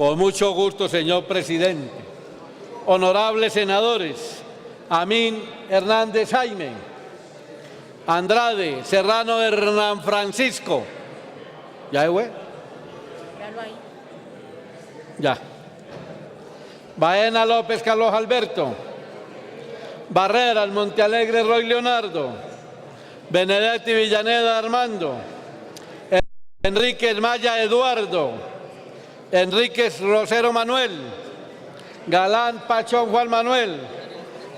Con mucho gusto, señor presidente. Honorables senadores, Amin Hernández Jaime, Andrade Serrano Hernán Francisco. ¿Ya, güey? Ya. Baena López Carlos Alberto. Barreras Montealegre Roy Leonardo. Benedetti Villaneda Armando. Enríquez Maya Eduardo. Enríquez Rosero Manuel. Galán Pachón Juan Manuel.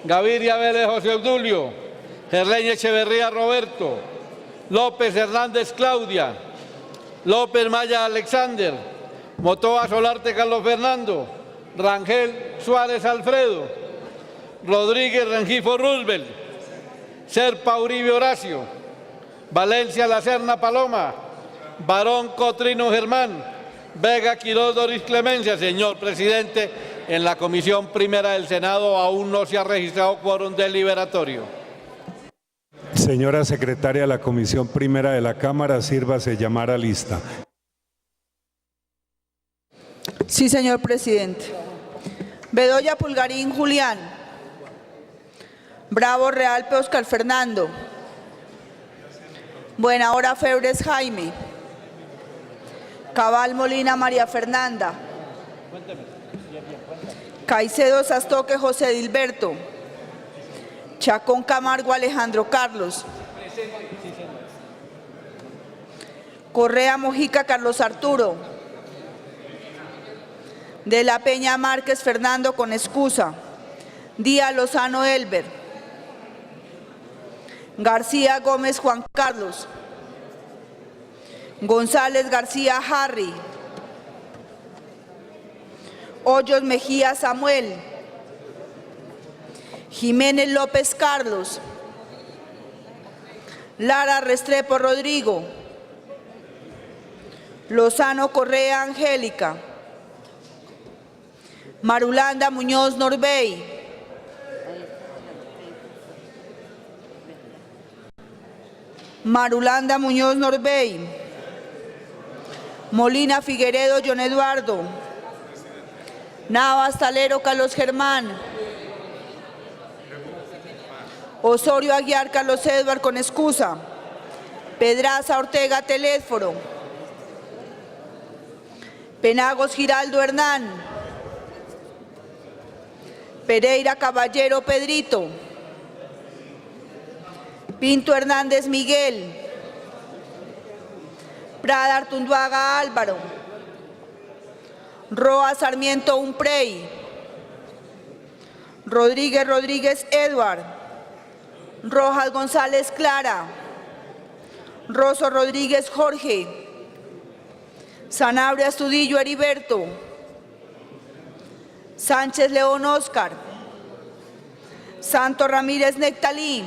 Gaviria Vélez José Obdulio. Gerleña Echeverría Roberto. López Hernández Claudia. López Maya Alexander. Motoa Solarte Carlos Fernando. Rangel Suárez Alfredo. Rodríguez Rengifo Roosevelt. Serpa Uribe Horacio. Valencia La Serna Paloma. Barón Cotrino Germán. Vega Quiroz Doris Clemencia. Señor presidente, en la Comisión Primera del Senado aún no se ha registrado quórum deliberatorio. Señora secretaria de la Comisión Primera de la Cámara, sírvase llamar a lista. Sí, señor presidente. Bedoya Pulgarín Julián. Bravo Realpe Oscar Fernando. Buenahora Febres Jaime. Cabal Molina María Fernanda. Caicedo Sastoque José Dilberto. Chacón Camargo Alejandro Carlos. Correa Mojica Carlos Arturo. De la Peña Márquez Fernando con excusa. Díaz Lozano Elber. García Gómez Juan Carlos. González García Harry. Hoyos Mejía Samuel. Jiménez López Carlos. Lara Restrepo Rodrigo. Lozano Correa Angélica. Marulanda Muñoz Norbey. Marulanda Muñoz Norbey. Molina Figueredo John Eduardo. Navas Talero Carlos Germán. Osorio Aguiar Carlos Edward con excusa. Pedraza Ortega Teléforo. Penagos Giraldo Hernán. Pereira Caballero Pedrito. Pinto Hernández Miguel. Prada Artunduaga Álvaro. Roa Sarmiento Umprey. Rodríguez Rodríguez Edward. Rojas González Clara. Rosso Rodríguez Jorge. Sanabria Astudillo Heriberto. Sánchez León Oscar. Santos Ramírez Nectalí.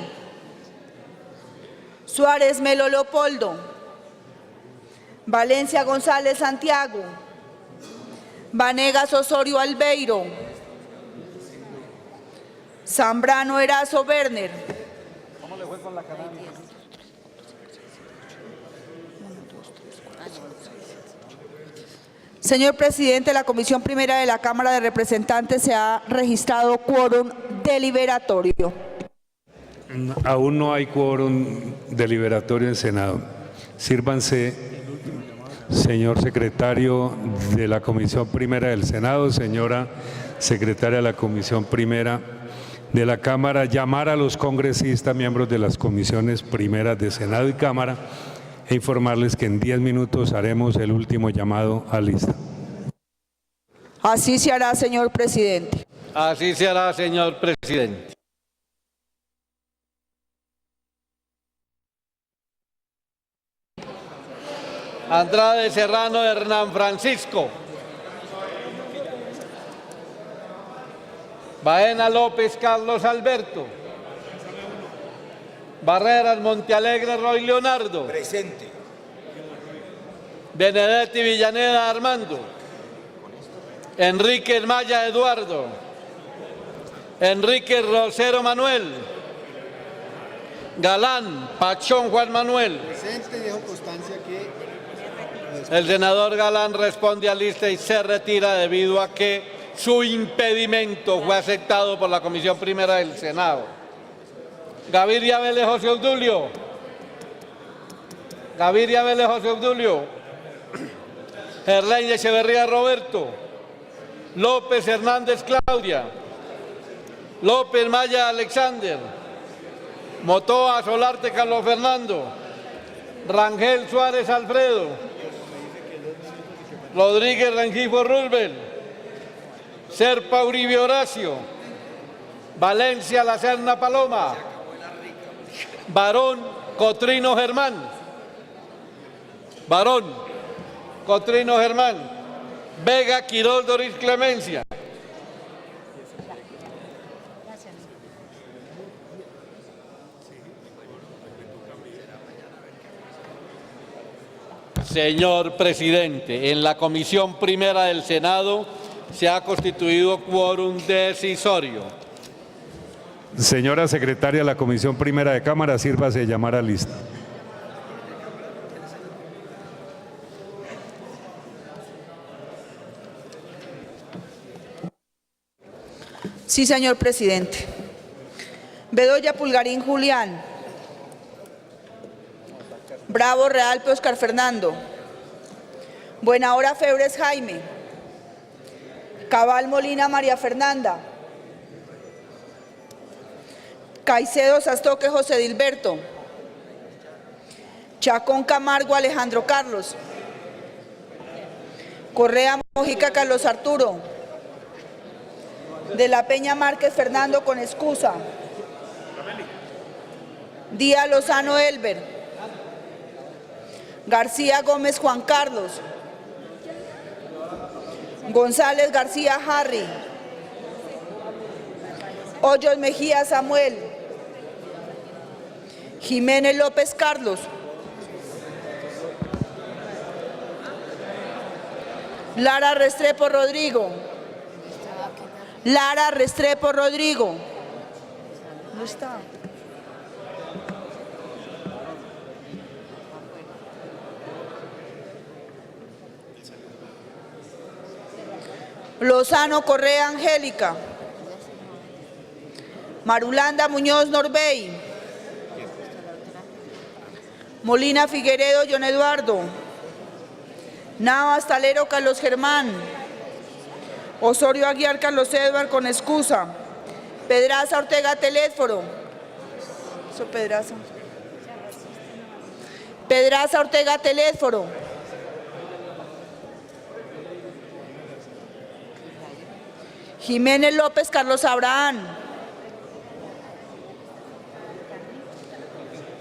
Suárez Melo Leopoldo. Valencia González Santiago. Vanegas Osorio Albeiro. Zambrano Erazo Werner. ¿Cómo le fue con la cannabis? Señor presidente, la Comisión Primera de la Cámara de Representantes se ha registrado quórum deliberatorio. Aún no hay quórum deliberatorio en Senado. Sírvanse, señor secretario de la Comisión Primera del Senado, señora secretaria de la Comisión Primera de la Cámara, llamar a los congresistas, miembros de las comisiones primeras de Senado y Cámara, e informarles que en 10 minutos haremos el último llamado a lista. Así se hará, señor presidente. Así se hará, señor presidente. Andrade Serrano Hernán Francisco. Baena López Carlos Alberto. Barreras Montealegre Roy Leonardo. Presente. Benedetti Villaneda Armando. Enríquez Maya Eduardo. Enríquez Rosero Manuel. Galán Pachón Juan Manuel. Presente, dejo constancia que El senador Galán responde a lista y se retira debido a que su impedimento fue aceptado por la Comisión Primera del Senado. Gaviria Vélez José Obdulio. Gaviria Vélez José Obdulio. Gerlain Echeverría Roberto. López Hernández Claudia. López Maya Alexander. Motoa Solarte Carlos Fernando. Rangel Suárez Alfredo. Rodríguez Rengifo Roosevelt. Serpa Uribe Horacio. Valencia La Serna Paloma. Barón Cotrino Germán. Barón Cotrino Germán. Vega Quirós Doris Clemencia. Señor presidente, en la Comisión Primera del Senado se ha constituido quórum decisorio. Señora secretaria de la Comisión Primera de Cámara, sírvase de llamar a lista. Sí, señor presidente. Bedoya Pulgarín Julián. Bravo Realpe Oscar Fernando. Buenahora Febres Jaime. Cabal Molina María Fernanda. Caicedo Sastoque José Dilberto. Chacón Camargo Alejandro Carlos. Correa Mojica Carlos Arturo. De la Peña Márquez Fernando con excusa. Díaz Lozano Elber. García Gómez Juan Carlos. González García Harry. Hoyos Mejía Samuel. Jiménez López Carlos. Lara Restrepo Rodrigo. Lara Restrepo Rodrigo. ¿Dónde está? Lozano Correa Angélica. Marulanda Muñoz Norbey. Molina Figueredo John Eduardo. Navas Talero Carlos Germán. Osorio Aguiar Carlos Edward con excusa. Pedraza Ortega Telésforo. Eso Pedraza. Pedraza Ortega Telésforo. Jiménez López Carlos Abraham.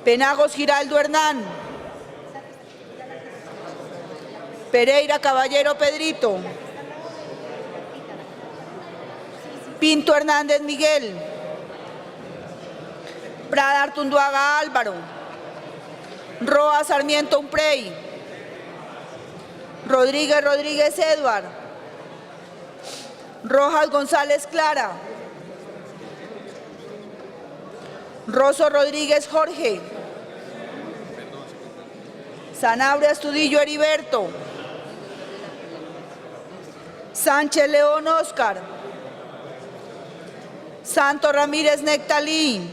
Penagos Giraldo Hernán. Pereira Caballero Pedrito. Pinto Hernández Miguel. Prada Artunduaga Álvaro. Roa Sarmiento Umprey. Rodríguez Rodríguez Edward. Rojas González Clara. Rosso Rodríguez Jorge. Sanabria Estudillo Heriberto. Sánchez León Oscar. Santos Ramírez Nectalí.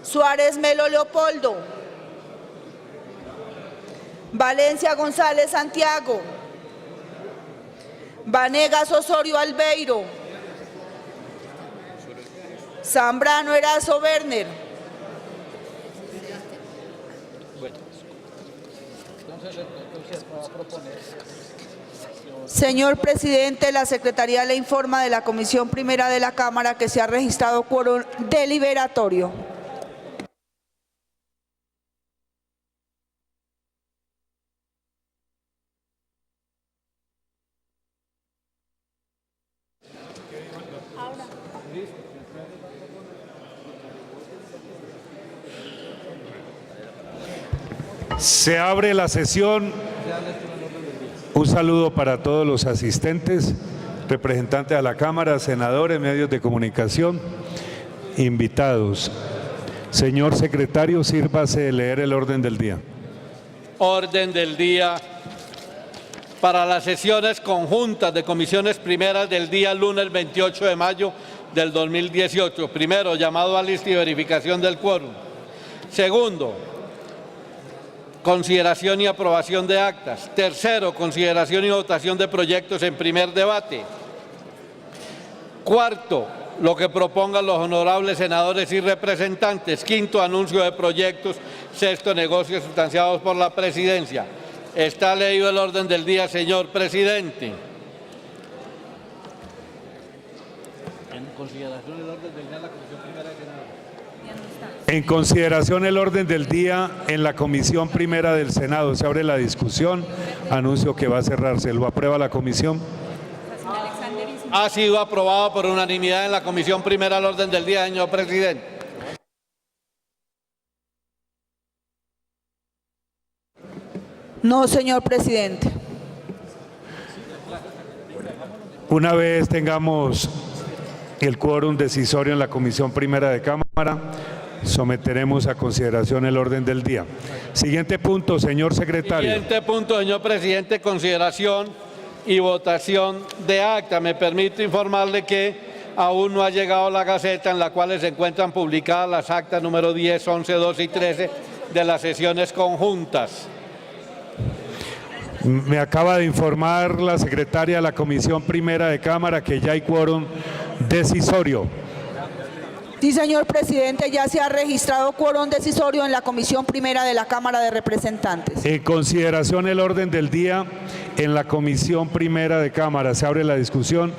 Suárez Melo Leopoldo. Valencia González Santiago. Vanegas Osorio Albeiro. Zambrano Erazo Werner. Señor presidente, la Secretaría le informa de la Comisión Primera de la Cámara que se ha registrado quórum deliberatorio. Se abre la sesión. Un saludo para todos los asistentes, representantes de la Cámara, senadores, medios de comunicación, invitados. Señor secretario, sírvase de leer el orden del día. orden del día para las sesiones conjuntas de comisiones primeras del día lunes 28 de mayo del 2018. Primero, llamado a lista y verificación del quórum. Segundo, consideración y aprobación de actas. Tercero, consideración y votación de proyectos en primer debate. Cuarto, lo que propongan los honorables senadores y representantes. Quinto, anuncio de proyectos. Sexto, negocios sustanciados por la presidencia. Está leído el orden del día, señor presidente. En consideración el orden del día de la Comisión Primera del Senado. En consideración el orden del día en la Comisión Primera del Senado. Se abre la discusión. Anuncio que va a cerrarse. ¿Lo aprueba la comisión? Ha sido aprobado por unanimidad en la Comisión Primera el orden del día, señor presidente. No, señor presidente. Una vez tengamos el quórum decisorio en la Comisión Primera de Cámara, someteremos a consideración el orden del día. Siguiente punto, señor secretario. Siguiente punto, señor presidente, consideración y votación de acta. Me permito informarle que aún no ha llegado la Gaceta en la cual se encuentran publicadas las actas número 10, 11, 12 y 13 de las sesiones conjuntas. Me acaba de informar la secretaria de la Comisión Primera de Cámara que ya hay quórum decisorio. Sí, señor presidente, ya se ha registrado quórum decisorio en la Comisión Primera de la Cámara de Representantes. En consideración el orden del día en la Comisión Primera de Cámara. Se abre la discusión.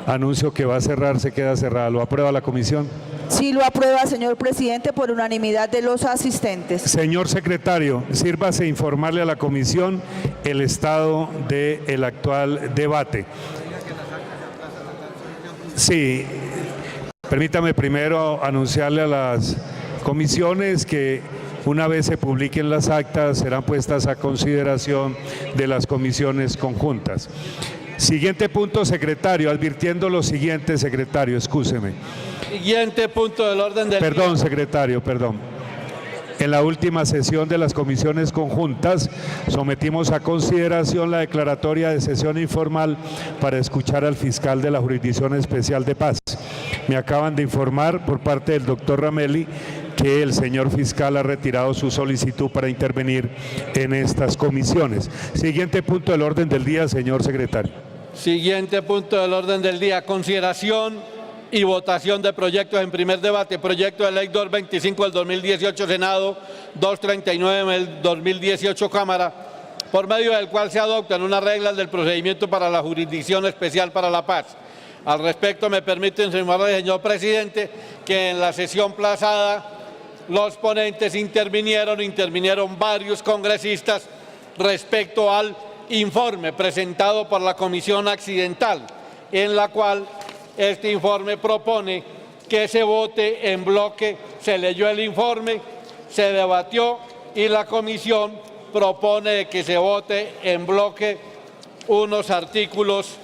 Anuncio que va a cerrarse, queda cerrada. ¿Lo aprueba la comisión? Sí, lo aprueba, señor presidente, por unanimidad de los asistentes. Señor secretario, sírvase informarle a la comisión el estado del actual debate. Sí, permítame primero anunciarle a las comisiones que una vez se publiquen las actas serán puestas a consideración de las comisiones conjuntas. Siguiente punto, secretario, advirtiendo lo siguiente, secretario, excúseme. Siguiente punto del orden del Perdón, día. secretario, perdón. En la última sesión de las comisiones conjuntas sometimos a consideración la declaratoria de sesión informal para escuchar al fiscal de la Jurisdicción Especial de Paz. Me acaban de informar por parte del doctor Ramelli que el señor fiscal ha retirado su solicitud para intervenir en estas comisiones. Siguiente punto del orden del día, señor secretario. Siguiente punto del orden del día, consideración y votación de proyectos en primer debate. Proyecto de ley 225 del 2018, Senado, 239 del 2018, Cámara, por medio del cual se adoptan unas reglas del procedimiento para la Jurisdicción Especial para la Paz. Al respecto, me permite informarle, señor presidente, que en la sesión pasada los ponentes intervinieron varios congresistas respecto al informe presentado por la Comisión Accidental, en la cual este informe propone que se vote en bloque. Se leyó el informe, se debatió y la comisión propone que se vote en bloque unos artículos,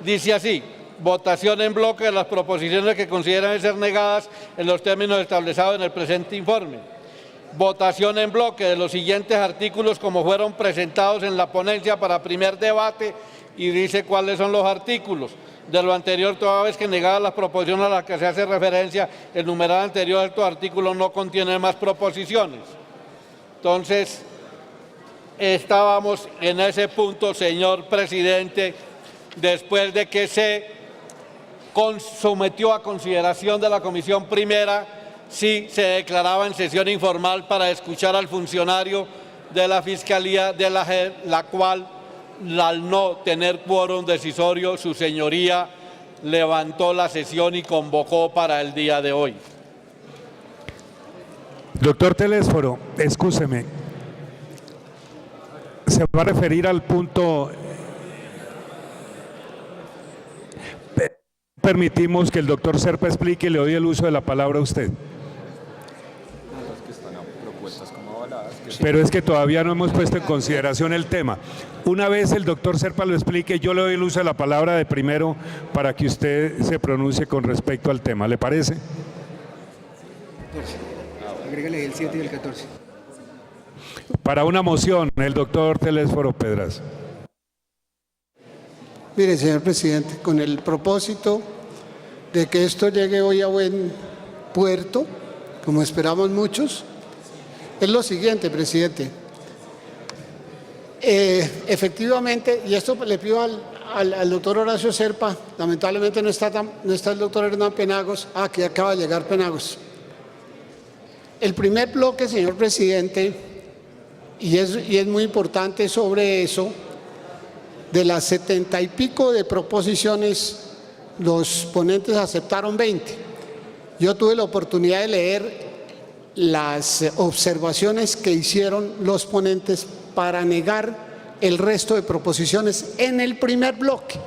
dice así: votación en bloque de las proposiciones que consideran ser negadas en los términos establecidos en el presente informe. Votación en bloque de los siguientes artículos como fueron presentados en la ponencia para primer debate, y dice cuáles son los artículos. De lo anterior, toda vez que negadas las proposiciones a las que se hace referencia, el numeral anterior de estos artículos no contiene más proposiciones. Entonces, estábamos en ese punto, señor presidente, después de que se sometió a consideración de la Comisión Primera, sí se declaraba en sesión informal para escuchar al funcionario de la Fiscalía de la JEP, la cual, al no tener quórum decisorio, su señoría levantó la sesión y convocó para el día de hoy. Doctor Telésforo, excúseme. ¿Se va a referir al punto? Permitimos que el doctor Serpa explique y le doy el uso de la palabra a usted. Pero es que todavía no hemos puesto en consideración el tema. Una vez el doctor Serpa lo explique, yo le doy el uso de la palabra de primero para que usted se pronuncie con respecto al tema. ¿Le parece? Agrégale el 7 y el 14. Para una moción, el doctor Telésforo Pedraza. Mire, señor presidente, con el propósito de que esto llegue hoy a buen puerto, como esperamos muchos, es lo siguiente, presidente. Efectivamente, y esto le pido al doctor Horacio Serpa, lamentablemente no está el doctor Hernán Penagos, que acaba de llegar Penagos. El primer bloque, señor presidente, y es muy importante sobre eso, de las 70 y pico de proposiciones, los ponentes aceptaron 20. Yo tuve la oportunidad de leer las observaciones que hicieron los ponentes para negar el resto de proposiciones en el primer bloque.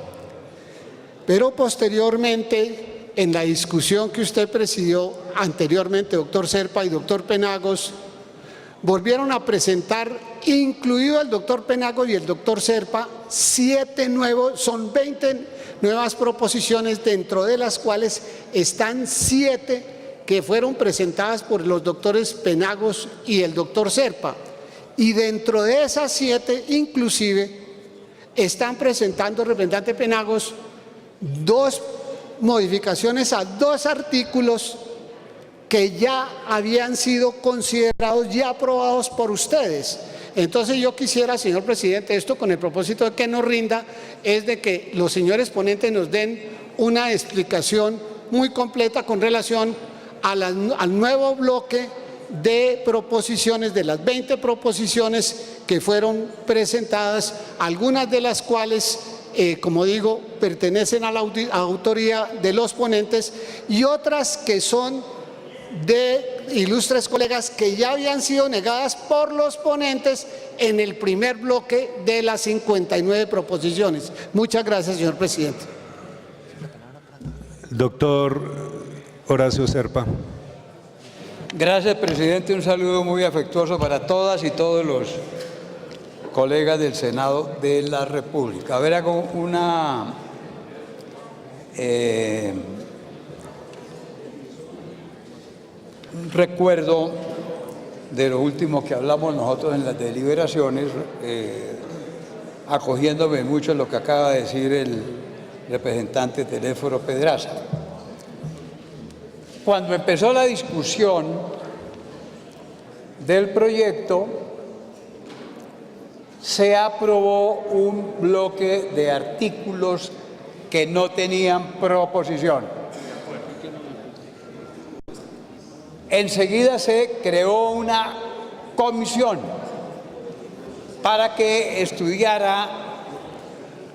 Pero posteriormente, en la discusión que usted presidió anteriormente, doctor Serpa y doctor Penagos, volvieron a presentar, incluido el doctor Penagos y el doctor Serpa, 20 nuevas proposiciones, dentro de las cuales están 7 que fueron presentadas por los doctores Penagos y el doctor Serpa. Y dentro de esas 7, inclusive, están presentando, representante Penagos, 2 modificaciones a 2 artículos que ya habían sido considerados y aprobados por ustedes. Entonces yo quisiera, señor presidente, esto con el propósito de que nos rinda, es de que los señores ponentes nos den una explicación muy completa con relación al nuevo bloque de proposiciones, de las 20 proposiciones que fueron presentadas, algunas de las cuales, como digo, pertenecen a la autoría de los ponentes y otras que son de ilustres colegas que ya habían sido negadas por los ponentes en el primer bloque de las 59 proposiciones. Muchas gracias, señor presidente. Doctor Horacio Serpa. Gracias, presidente. Un saludo muy afectuoso para todas y todos los colegas del Senado de la República. A ver, hago una un recuerdo de lo último que hablamos nosotros en las deliberaciones, acogiéndome mucho a lo que acaba de decir el representante Telésforo Pedraza. Cuando empezó la discusión del proyecto, se aprobó un bloque de artículos que no tenían proposición. Enseguida se creó una comisión para que estudiara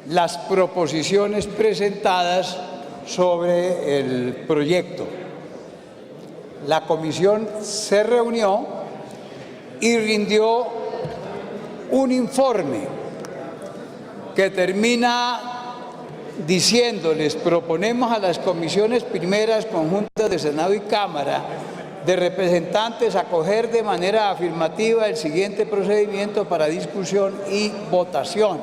las proposiciones presentadas sobre el proyecto. La comisión se reunió y rindió un informe que termina diciéndoles: proponemos a las comisiones primeras conjuntas de Senado y Cámara de representantes acoger de manera afirmativa el siguiente procedimiento para discusión y votación.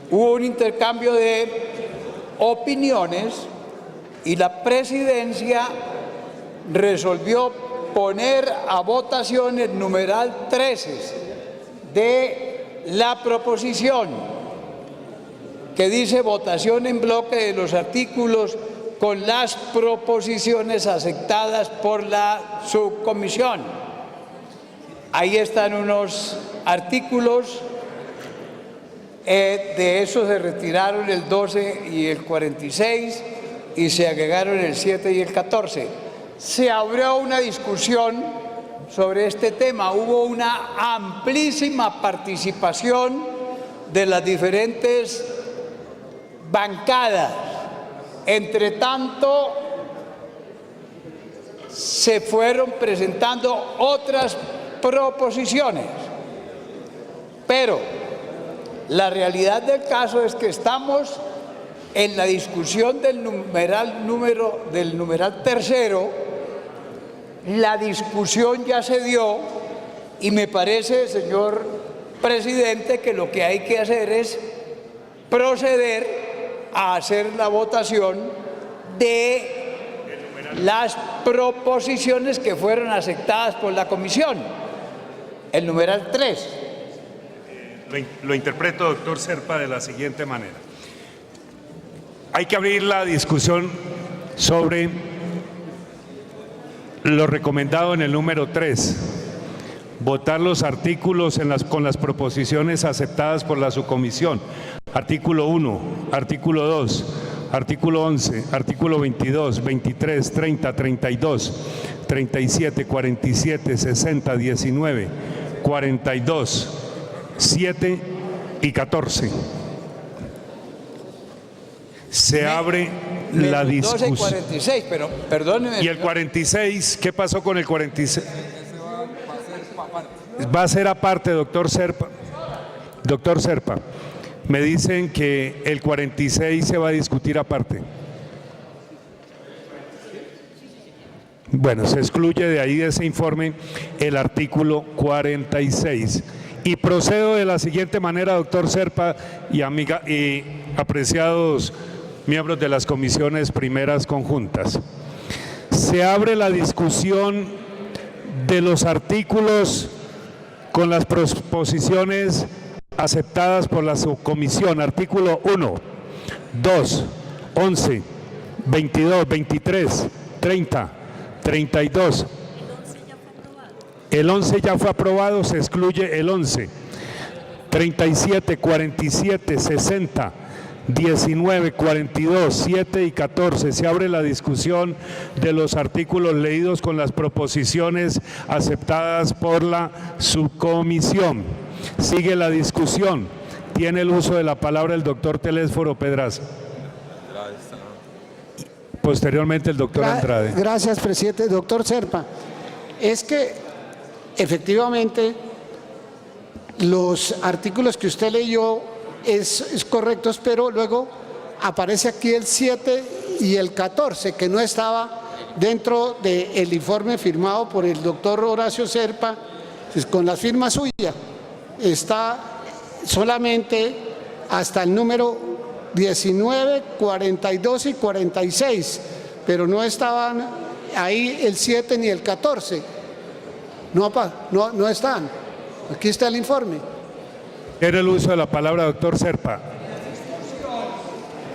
Hubo un intercambio de opiniones y la presidencia resolvió poner a votación el numeral 13 de la proposición, que dice: votación en bloque de los artículos con las proposiciones aceptadas por la subcomisión. Ahí están unos artículos, de esos se retiraron el 12 y el 46 y se agregaron el 7 y el 14. Se abrió una discusión sobre este tema, hubo una amplísima participación de las diferentes bancadas. Entre tanto, se fueron presentando otras proposiciones, pero la realidad del caso es que estamos en la discusión del numeral tercero. La discusión ya se dio y me parece, señor presidente, que lo que hay que hacer es proceder a hacer la votación de las proposiciones que fueron aceptadas por la comisión. El numeral 3. Lo interpreto, doctor Serpa, de la siguiente manera. Hay que abrir la discusión sobre lo recomendado en el número 3. Votar los artículos con las proposiciones aceptadas por la subcomisión. Artículo 1, artículo 2, artículo 11, artículo 22, 23, 30, 32, 37, 47, 60, 19, 42, 7 y 14. Se abre la 12 y discusión. 46, pero perdóneme. ¿Y el 46? ¿Qué pasó con el 46? Va a ser aparte, doctor Serpa. Doctor Serpa, me dicen que el 46 se va a discutir aparte. Bueno, se excluye de ahí de ese informe el artículo 46. Y procedo de la siguiente manera, doctor Serpa y apreciados miembros de las comisiones primeras conjuntas. Se abre la discusión de los artículos con las proposiciones aceptadas por la subcomisión. Artículo 1, 2, 11, 22, 23, 30, 32. El 11 ya fue aprobado, se excluye el 11. 37, 47, 60, 19, 42, 7 y 14. Se abre la discusión de los artículos leídos con las proposiciones aceptadas por la subcomisión. Sigue la discusión. Tiene el uso de la palabra el doctor Telésforo Pedraza. Posteriormente el doctor Andrade. Gracias, presidente. Doctor Serpa, es que efectivamente los artículos que usted leyó es correctos, pero luego aparece aquí el 7 y el 14, que no estaba dentro del informe firmado por el doctor Horacio Serpa, con la firma suya. Está solamente hasta el número 19, 42 y 46, pero no estaban ahí el 7 ni el 14. No están. Aquí está el informe. Era el uso de la palabra, doctor Serpa.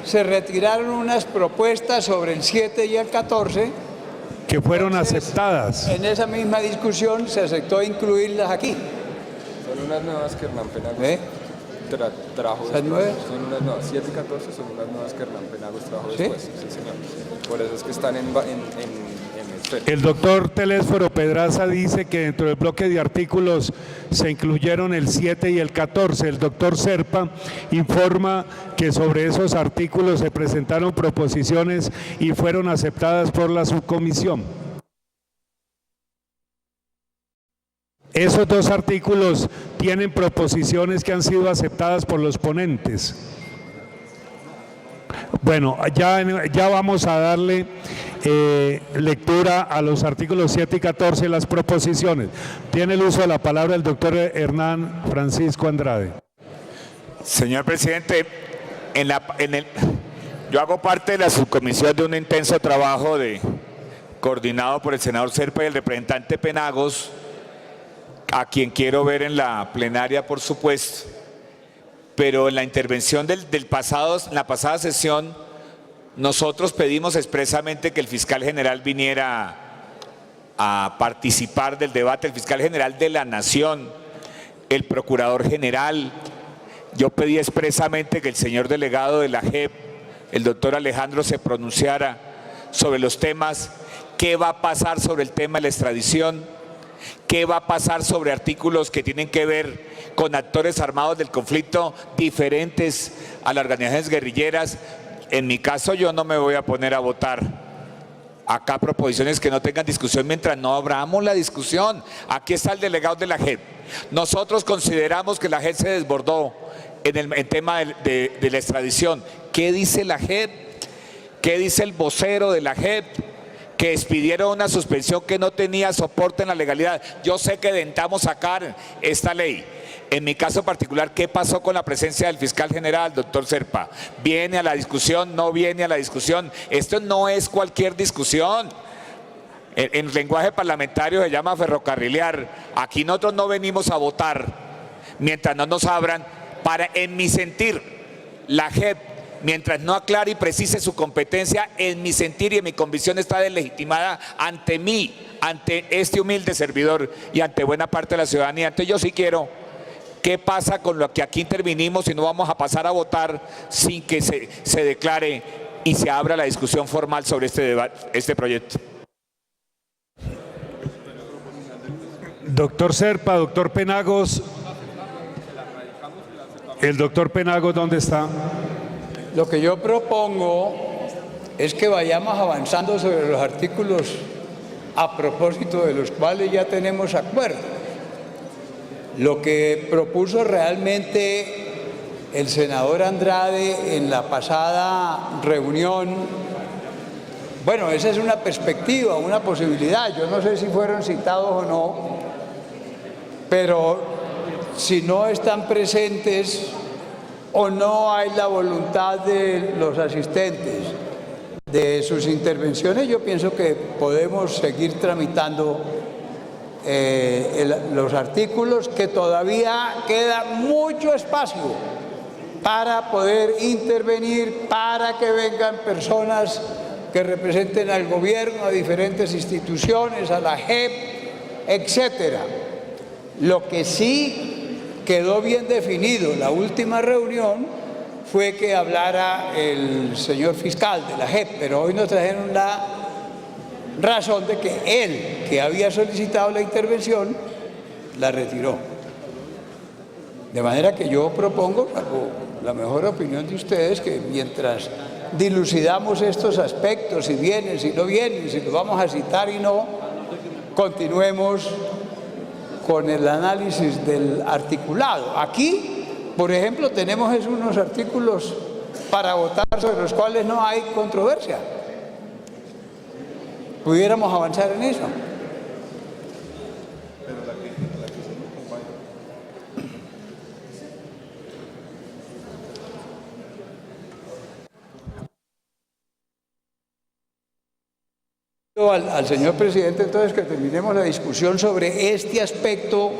Se retiraron unas propuestas sobre el 7 y el 14. Que fueron aceptadas. En esa misma discusión se aceptó incluirlas aquí. Son unas nuevas que Hernán Penagos trajo ¿Son después. nuevas? Son unas nuevas, 7 y 14 son unas nuevas que Hernán Penagos trajo ¿Sí? después. Sí, señor. Por eso es que están en esfera. El doctor Telésforo Pedraza dice que dentro del bloque de artículos se incluyeron el 7 y el 14. El doctor Serpa informa que sobre esos artículos se presentaron proposiciones y fueron aceptadas por la subcomisión. Esos dos artículos tienen proposiciones que han sido aceptadas por los ponentes. Bueno, ya vamos a darle lectura a los artículos 7 y 14 de las proposiciones. Tiene el uso de la palabra el doctor Hernán Francisco Andrade. Señor presidente, yo hago parte de la subcomisión de un intenso trabajo coordinado por el senador Serpa y el representante Penagos, a quien quiero ver en la plenaria, por supuesto. Pero en la intervención en la pasada sesión, nosotros pedimos expresamente que el fiscal general viniera a participar del debate, el fiscal general de la Nación, el procurador general. Yo pedí expresamente que el señor delegado de la JEP, el doctor Alejandro, se pronunciara sobre los temas. ¿Qué va a pasar sobre el tema de la extradición? ¿Qué va a pasar sobre artículos que tienen que ver con actores armados del conflicto diferentes a las organizaciones guerrilleras? En mi caso, yo no me voy a poner a votar acá proposiciones que no tengan discusión mientras no abramos la discusión. Aquí está el delegado de la JEP. Nosotros consideramos que la JEP se desbordó en el tema de la extradición. ¿Qué dice la JEP? ¿Qué dice el vocero de la JEP? Que expidieron una suspensión que no tenía soporte en la legalidad. Yo sé que intentamos sacar esta ley. En mi caso particular, ¿qué pasó con la presencia del fiscal general, doctor Serpa? ¿Viene a la discusión? ¿No viene a la discusión? Esto no es cualquier discusión. En lenguaje parlamentario se llama ferrocarrilear. Aquí nosotros no venimos a votar mientras no nos abran. En mi sentir, la JEP, mientras no aclare y precise su competencia, en mi sentir y en mi convicción está deslegitimada ante mí, ante este humilde servidor y ante buena parte de la ciudadanía. Entonces yo sí quiero, ¿qué pasa con lo que aquí intervinimos y no vamos a pasar a votar sin que se declare y se abra la discusión formal sobre este proyecto? Doctor Serpa, doctor Penagos. ¿El doctor Penagos dónde está? Lo que yo propongo es que vayamos avanzando sobre los artículos a propósito de los cuales ya tenemos acuerdo. Lo que propuso realmente el senador Andrade en la pasada reunión, bueno, esa es una perspectiva, una posibilidad. Yo no sé si fueron citados o no, pero si no están presentes o no hay la voluntad de los asistentes de sus intervenciones, yo pienso que podemos seguir tramitando los artículos, que todavía queda mucho espacio para poder intervenir, para que vengan personas que representen al gobierno, a diferentes instituciones, a la JEP, etcétera. Lo que sí quedó bien definido en la última reunión fue que hablara el señor fiscal de la JEP, pero hoy nos trajeron la razón de que él, que había solicitado la intervención, la retiró. De manera que yo propongo, salvo la mejor opinión de ustedes, que mientras dilucidamos estos aspectos, si vienen, si no vienen, si los vamos a citar y no, continuemos con el análisis del articulado. Aquí, por ejemplo, tenemos unos artículos para votar sobre los cuales no hay controversia. Pudiéramos avanzar en eso. Al señor presidente, entonces, que terminemos la discusión sobre este aspecto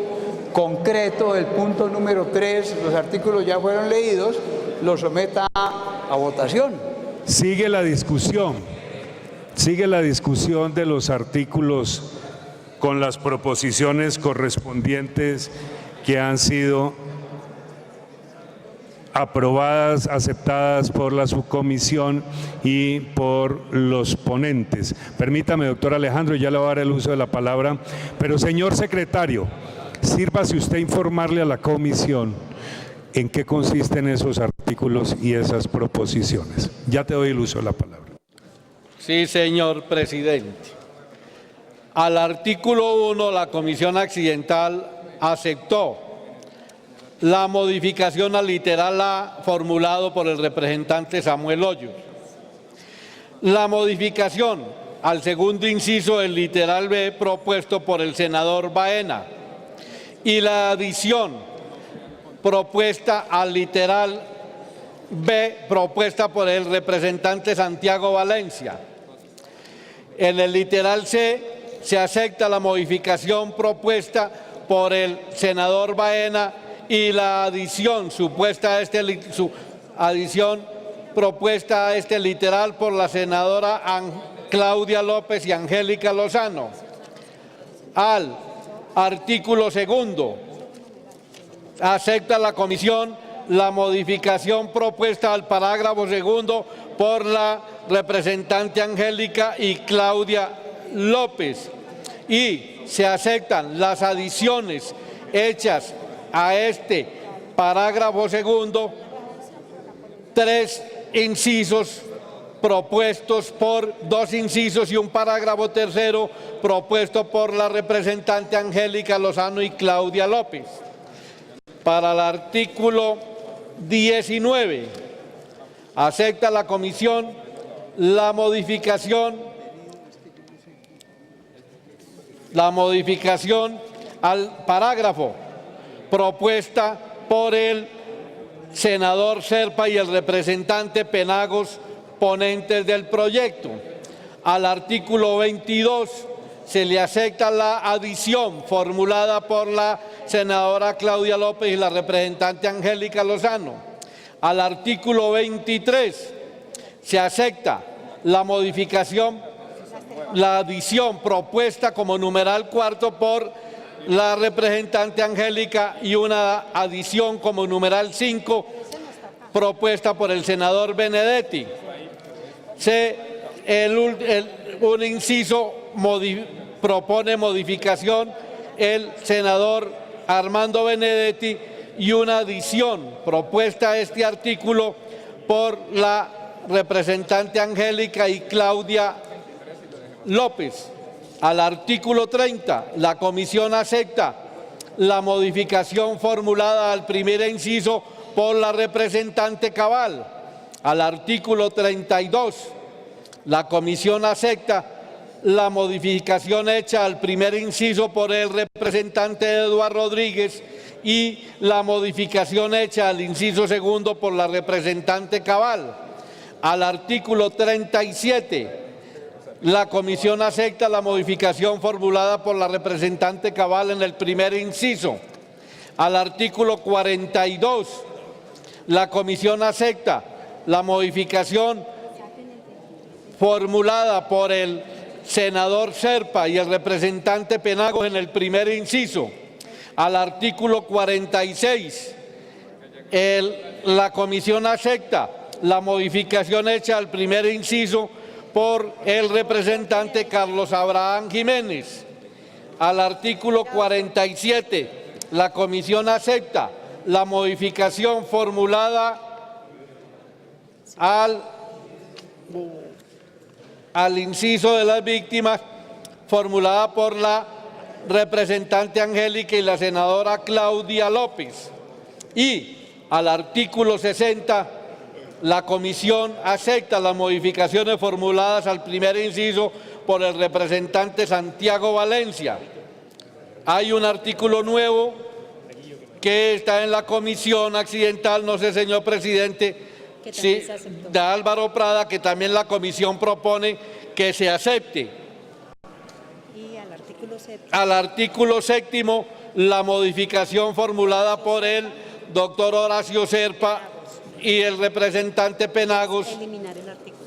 concreto del punto número 3, los artículos ya fueron leídos, lo someta a votación. Sigue la discusión de los artículos con las proposiciones correspondientes que han sido aprobadas, aceptadas por la subcomisión y por los ponentes. Permítame, doctor Alejandro, ya le voy a dar el uso de la palabra, pero señor secretario, sírvase usted informarle a la comisión en qué consisten esos artículos y esas proposiciones. Ya te doy el uso de la palabra. Sí, señor presidente. Al artículo 1, la Comisión Accidental aceptó la modificación al literal A formulado por el representante Samuel Hoyos. La modificación al segundo inciso del literal B propuesto por el senador Baena y la adición propuesta al literal B propuesta por el representante Santiago Valencia. En el literal C se acepta la modificación propuesta por el senador Baena y la adición propuesta a este literal por la senadora Claudia López y Angélica Lozano. Al artículo segundo, acepta la comisión la modificación propuesta al parágrafo segundo por la representante Angélica y Claudia López, y se aceptan las adiciones hechas a este parágrafo segundo, 3 incisos propuestos por 2 incisos y un parágrafo tercero propuesto por la representante Angélica Lozano y Claudia López. Para el artículo 19, acepta la comisión la modificación al parágrafo propuesta por el senador Serpa y el representante Penagos, ponentes del proyecto. Al artículo 22, se le acepta la adición formulada por la senadora Claudia López y la representante Angélica Lozano. Al artículo 23 se acepta la modificación, la adición propuesta como numeral cuarto por la representante Angélica y una adición como numeral 5 propuesta por el senador Benedetti. Un inciso propone modificación el senador Armando Benedetti y una adición propuesta a este artículo por la representante Angélica y Claudia López. Al artículo 30, la comisión acepta la modificación formulada al primer inciso por la representante Cabal. Al artículo 32, la comisión acepta la modificación hecha al primer inciso por el representante Eduardo Rodríguez y la modificación hecha al inciso segundo por la representante Cabal. Al artículo 37, la comisión acepta la modificación formulada por la representante Cabal en el primer inciso. Al artículo 42, la comisión acepta la modificación formulada por el senador Serpa y el representante Penagos en el primer inciso. Al artículo 46, la comisión acepta la modificación hecha al primer inciso por el representante Carlos Abraham Jiménez. Al artículo 47, la comisión acepta la modificación formulada al inciso de las víctimas, formulada por la representante Angélica y la senadora Claudia López. Y al artículo 60, la comisión acepta las modificaciones formuladas al primer inciso por el representante Santiago Valencia. Hay un artículo nuevo que está en la comisión accidental, no sé, señor presidente, sí, de Álvaro Prada, que también la comisión propone que se acepte. Y al artículo séptimo, la modificación formulada por el doctor Horacio Serpa y el representante Penagos,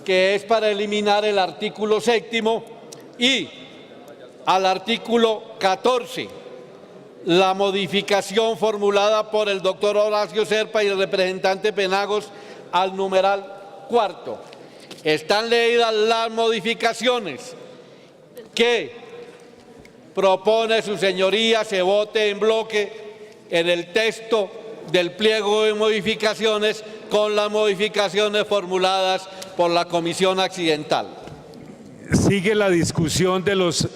que es para eliminar el artículo séptimo. Y al artículo 14, la modificación formulada por el doctor Horacio Serpa y el representante Penagos al numeral cuarto. Están leídas las modificaciones que propone su señoría, se vote en bloque en el texto del pliego de modificaciones con las modificaciones formuladas por la comisión accidental. Sigue la discusión de los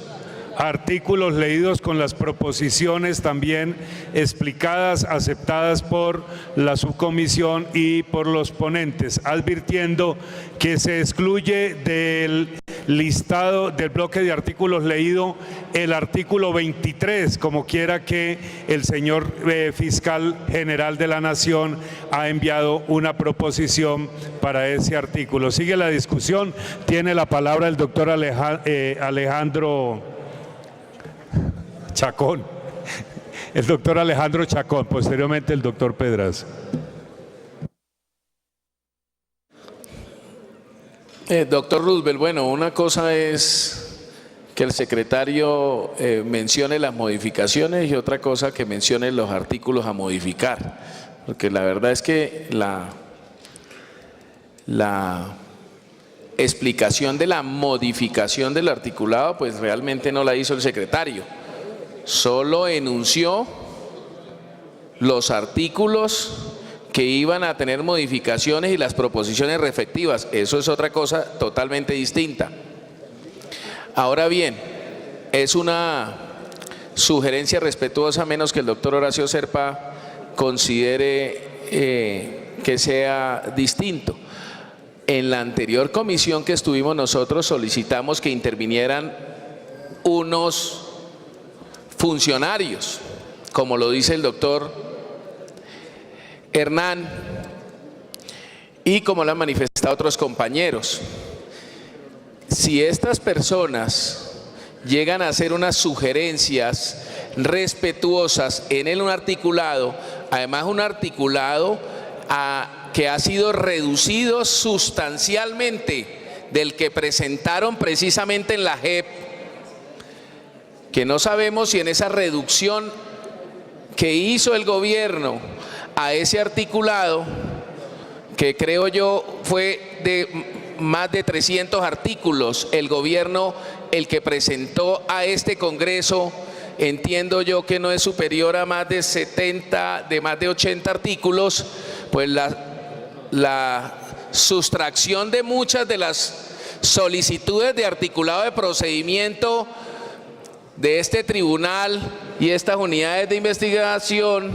artículos leídos con las proposiciones también explicadas, aceptadas por la subcomisión y por los ponentes, advirtiendo que se excluye del listado del bloque de artículos leído el artículo 23, como quiera que el señor fiscal general de la Nación ha enviado una proposición para ese artículo. Sigue la discusión, tiene la palabra el doctor Alejandro Chacón, el doctor Alejandro Chacón, posteriormente el doctor Pedraza. Doctor Roosevelt, bueno, una cosa es que el secretario mencione las modificaciones y otra cosa que mencione los artículos a modificar, porque la verdad es que la explicación de la modificación del articulado pues realmente no la hizo el secretario, solo enunció los artículos que iban a tener modificaciones y las proposiciones respectivas. Eso es otra cosa totalmente distinta. Ahora bien, es una sugerencia respetuosa, menos que el doctor Horacio Serpa considere que sea distinto. En la anterior comisión que estuvimos nosotros solicitamos que intervinieran unos funcionarios, como lo dice el doctor Hernán y como lo han manifestado otros compañeros. Si estas personas llegan a hacer unas sugerencias respetuosas en un articulado, además un articulado que ha sido reducido sustancialmente del que presentaron precisamente en la JEP, que no sabemos si en esa reducción que hizo el gobierno a ese articulado, que creo yo fue de más de 300 artículos, el gobierno el que presentó a este Congreso, entiendo yo que no es superior a más de 70, de más de 80 artículos, pues la sustracción de muchas de las solicitudes de articulado de procedimiento de este tribunal y estas unidades de investigación,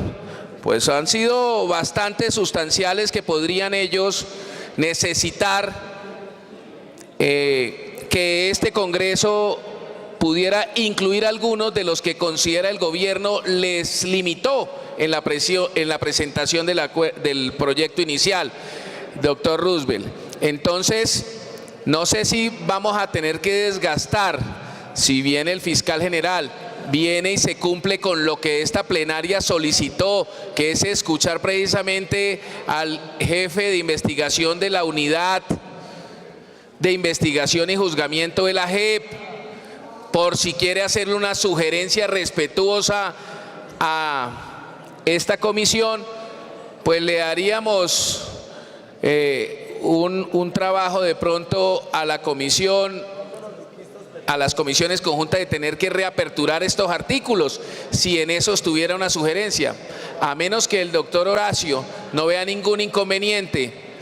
pues han sido bastante sustanciales, que podrían ellos necesitar que este Congreso pudiera incluir algunos de los que considera el gobierno les limitó en la presentación del proyecto inicial, doctor Roosevelt. Entonces, no sé si vamos a tener que desgastar, si bien el fiscal general viene y se cumple con lo que esta plenaria solicitó, que es escuchar precisamente al jefe de investigación de la unidad de investigación y juzgamiento de la JEP, por si quiere hacerle una sugerencia respetuosa a esta comisión, pues le daríamos un trabajo de pronto a la comisión, a las comisiones conjuntas, de tener que reaperturar estos artículos, si en eso estuviera una sugerencia, a menos que el doctor Horacio no vea ningún inconveniente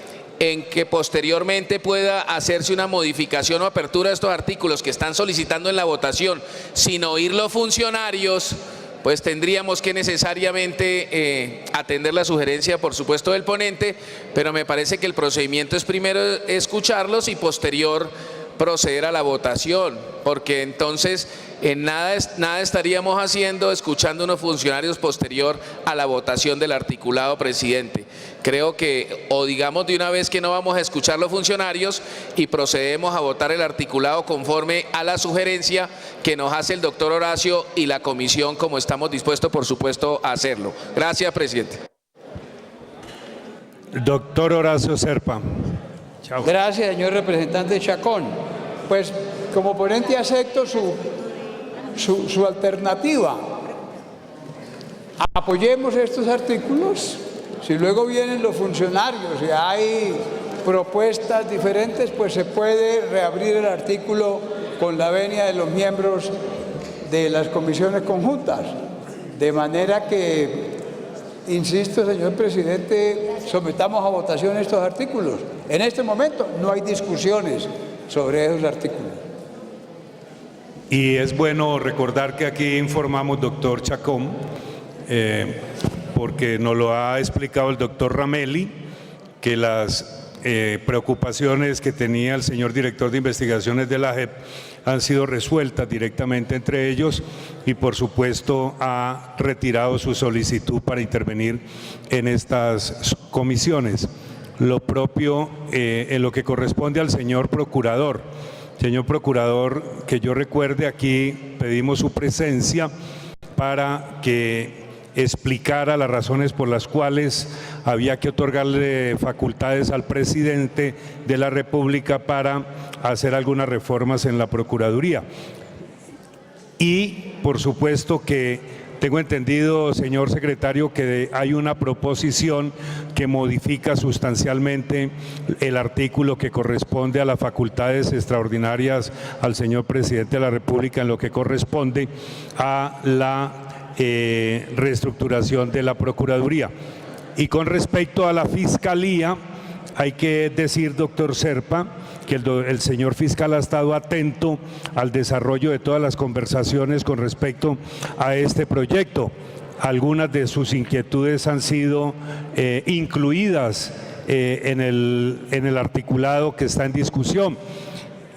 en que posteriormente pueda hacerse una modificación o apertura de estos artículos que están solicitando en la votación, sin oír los funcionarios, pues tendríamos que necesariamente atender la sugerencia, por supuesto, del ponente, pero me parece que el procedimiento es primero escucharlos y posterior proceder a la votación, porque entonces en nada estaríamos haciendo escuchando a unos funcionarios posterior a la votación del articulado, presidente. Creo que, o digamos de una vez que no vamos a escuchar los funcionarios y procedemos a votar el articulado conforme a la sugerencia que nos hace el doctor Horacio y la comisión, como estamos dispuestos, por supuesto, a hacerlo. Gracias, presidente. Doctor Horacio Serpa. Chao. Gracias, señor representante Chacón. Pues como ponente acepto su alternativa. Apoyemos estos artículos. Si luego vienen los funcionarios y hay propuestas diferentes, pues se puede reabrir el artículo con la venia de los miembros de las comisiones conjuntas. De manera que, insisto, señor presidente, sometamos a votación estos artículos. En este momento no hay discusiones sobre esos artículos. Y es bueno recordar que aquí informamos, doctor Chacón, porque nos lo ha explicado el doctor Ramelli, que las preocupaciones que tenía el señor director de investigaciones de la JEP han sido resueltas directamente entre ellos, y por supuesto ha retirado su solicitud para intervenir en estas comisiones. Lo propio en lo que corresponde al señor procurador. Señor procurador, que yo recuerde, aquí pedimos su presencia para que explicara las razones por las cuales había que otorgarle facultades al presidente de la República para hacer algunas reformas en la Procuraduría. Y por supuesto que tengo entendido, señor secretario, que hay una proposición que modifica sustancialmente el artículo que corresponde a las facultades extraordinarias al señor presidente de la República en lo que corresponde a la reestructuración de la Procuraduría. Y con respecto a la Fiscalía, hay que decir, doctor Serpa, que el señor fiscal ha estado atento al desarrollo de todas las conversaciones con respecto a este proyecto. Algunas de sus inquietudes han sido incluidas en el articulado que está en discusión,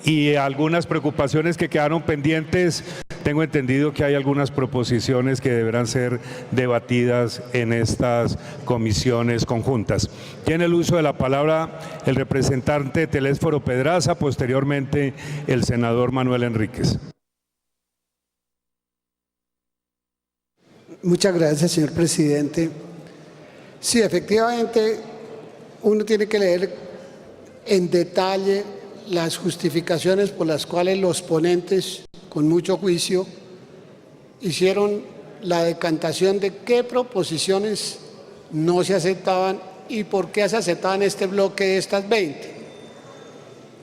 y algunas preocupaciones que quedaron pendientes. Tengo entendido que hay algunas proposiciones que deberán ser debatidas en estas comisiones conjuntas. Tiene el uso de la palabra el representante Telésforo Pedraza, posteriormente el senador Manuel Enríquez. Muchas gracias, señor presidente. Sí, efectivamente, uno tiene que leer en detalle las justificaciones por las cuales los ponentes, con mucho juicio, hicieron la decantación de qué proposiciones no se aceptaban y por qué se aceptaban este bloque de estas 20.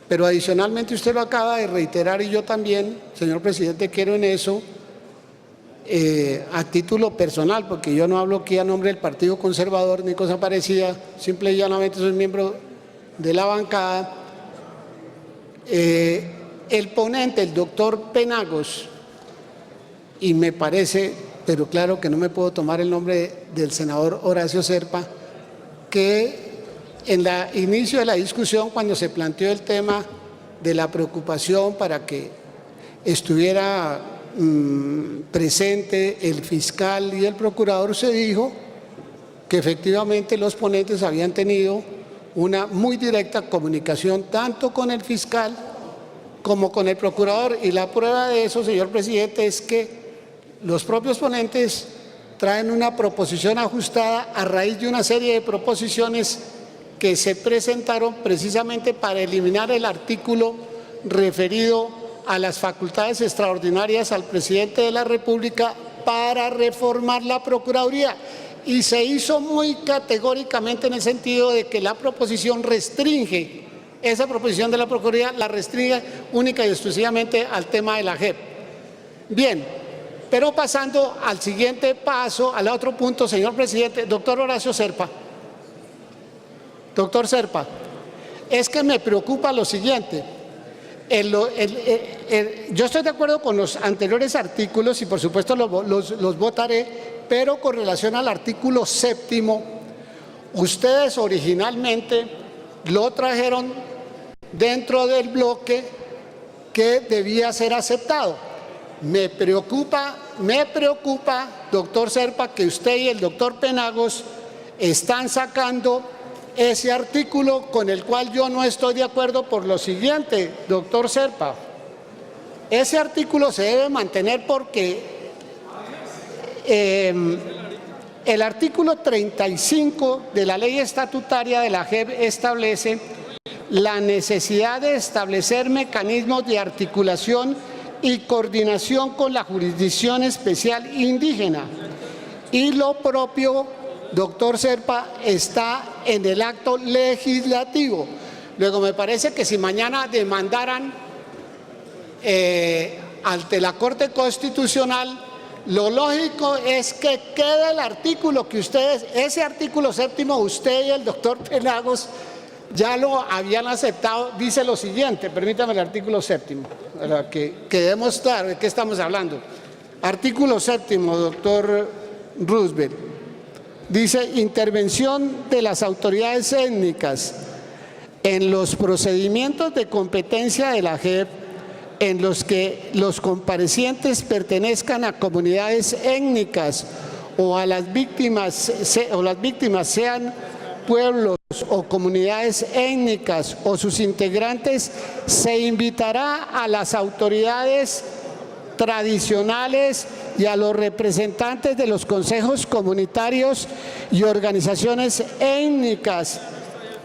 Pero adicionalmente usted lo acaba de reiterar y yo también, señor presidente, quiero en eso, a título personal, porque yo no hablo aquí a nombre del Partido Conservador ni cosa parecida, simple y llanamente soy miembro de la bancada. El ponente, el doctor Penagos, y me parece, pero claro que no me puedo tomar el nombre del senador Horacio Serpa, que en el inicio de la discusión, cuando se planteó el tema de la preocupación para que estuviera presente el fiscal y el procurador, se dijo que efectivamente los ponentes habían tenido una muy directa comunicación tanto con el fiscal como con el procurador, y la prueba de eso, señor presidente, es que los propios ponentes traen una proposición ajustada a raíz de una serie de proposiciones que se presentaron precisamente para eliminar el artículo referido a las facultades extraordinarias al presidente de la República para reformar la Procuraduría. Y se hizo muy categóricamente en el sentido de que la proposición restringe, esa proposición de la Procuraduría la restringe única y exclusivamente al tema de la JEP. Bien, pero pasando al siguiente paso, al otro punto, señor presidente, doctor Horacio Serpa. Doctor Serpa, es que me preocupa lo siguiente. Yo estoy de acuerdo con los anteriores artículos y por supuesto los votaré, pero con relación al artículo 7º, ustedes originalmente lo trajeron dentro del bloque que debía ser aceptado. Me preocupa, doctor Serpa, que usted y el doctor Penagos están sacando ese artículo con el cual yo no estoy de acuerdo por lo siguiente, doctor Serpa. Ese artículo se debe mantener porque el artículo 35 de la ley estatutaria de la JEP establece la necesidad de establecer mecanismos de articulación y coordinación con la Jurisdicción Especial Indígena. Y lo propio, doctor Serpa, está en el acto legislativo. Luego me parece que si mañana demandaran ante la Corte Constitucional, lo lógico es que quede el artículo que ustedes, ese artículo 7º, usted y el doctor Penagos ya lo habían aceptado. Dice lo siguiente, permítame el artículo 7º, para que demostrar de qué estamos hablando. Artículo 7º, doctor Roosevelt. Dice: intervención de las autoridades étnicas en los procedimientos de competencia de la JEP en los que los comparecientes pertenezcan a comunidades étnicas o a las víctimas sean pueblos o comunidades étnicas o sus integrantes, se invitará a las autoridades tradicionales y a los representantes de los consejos comunitarios y organizaciones étnicas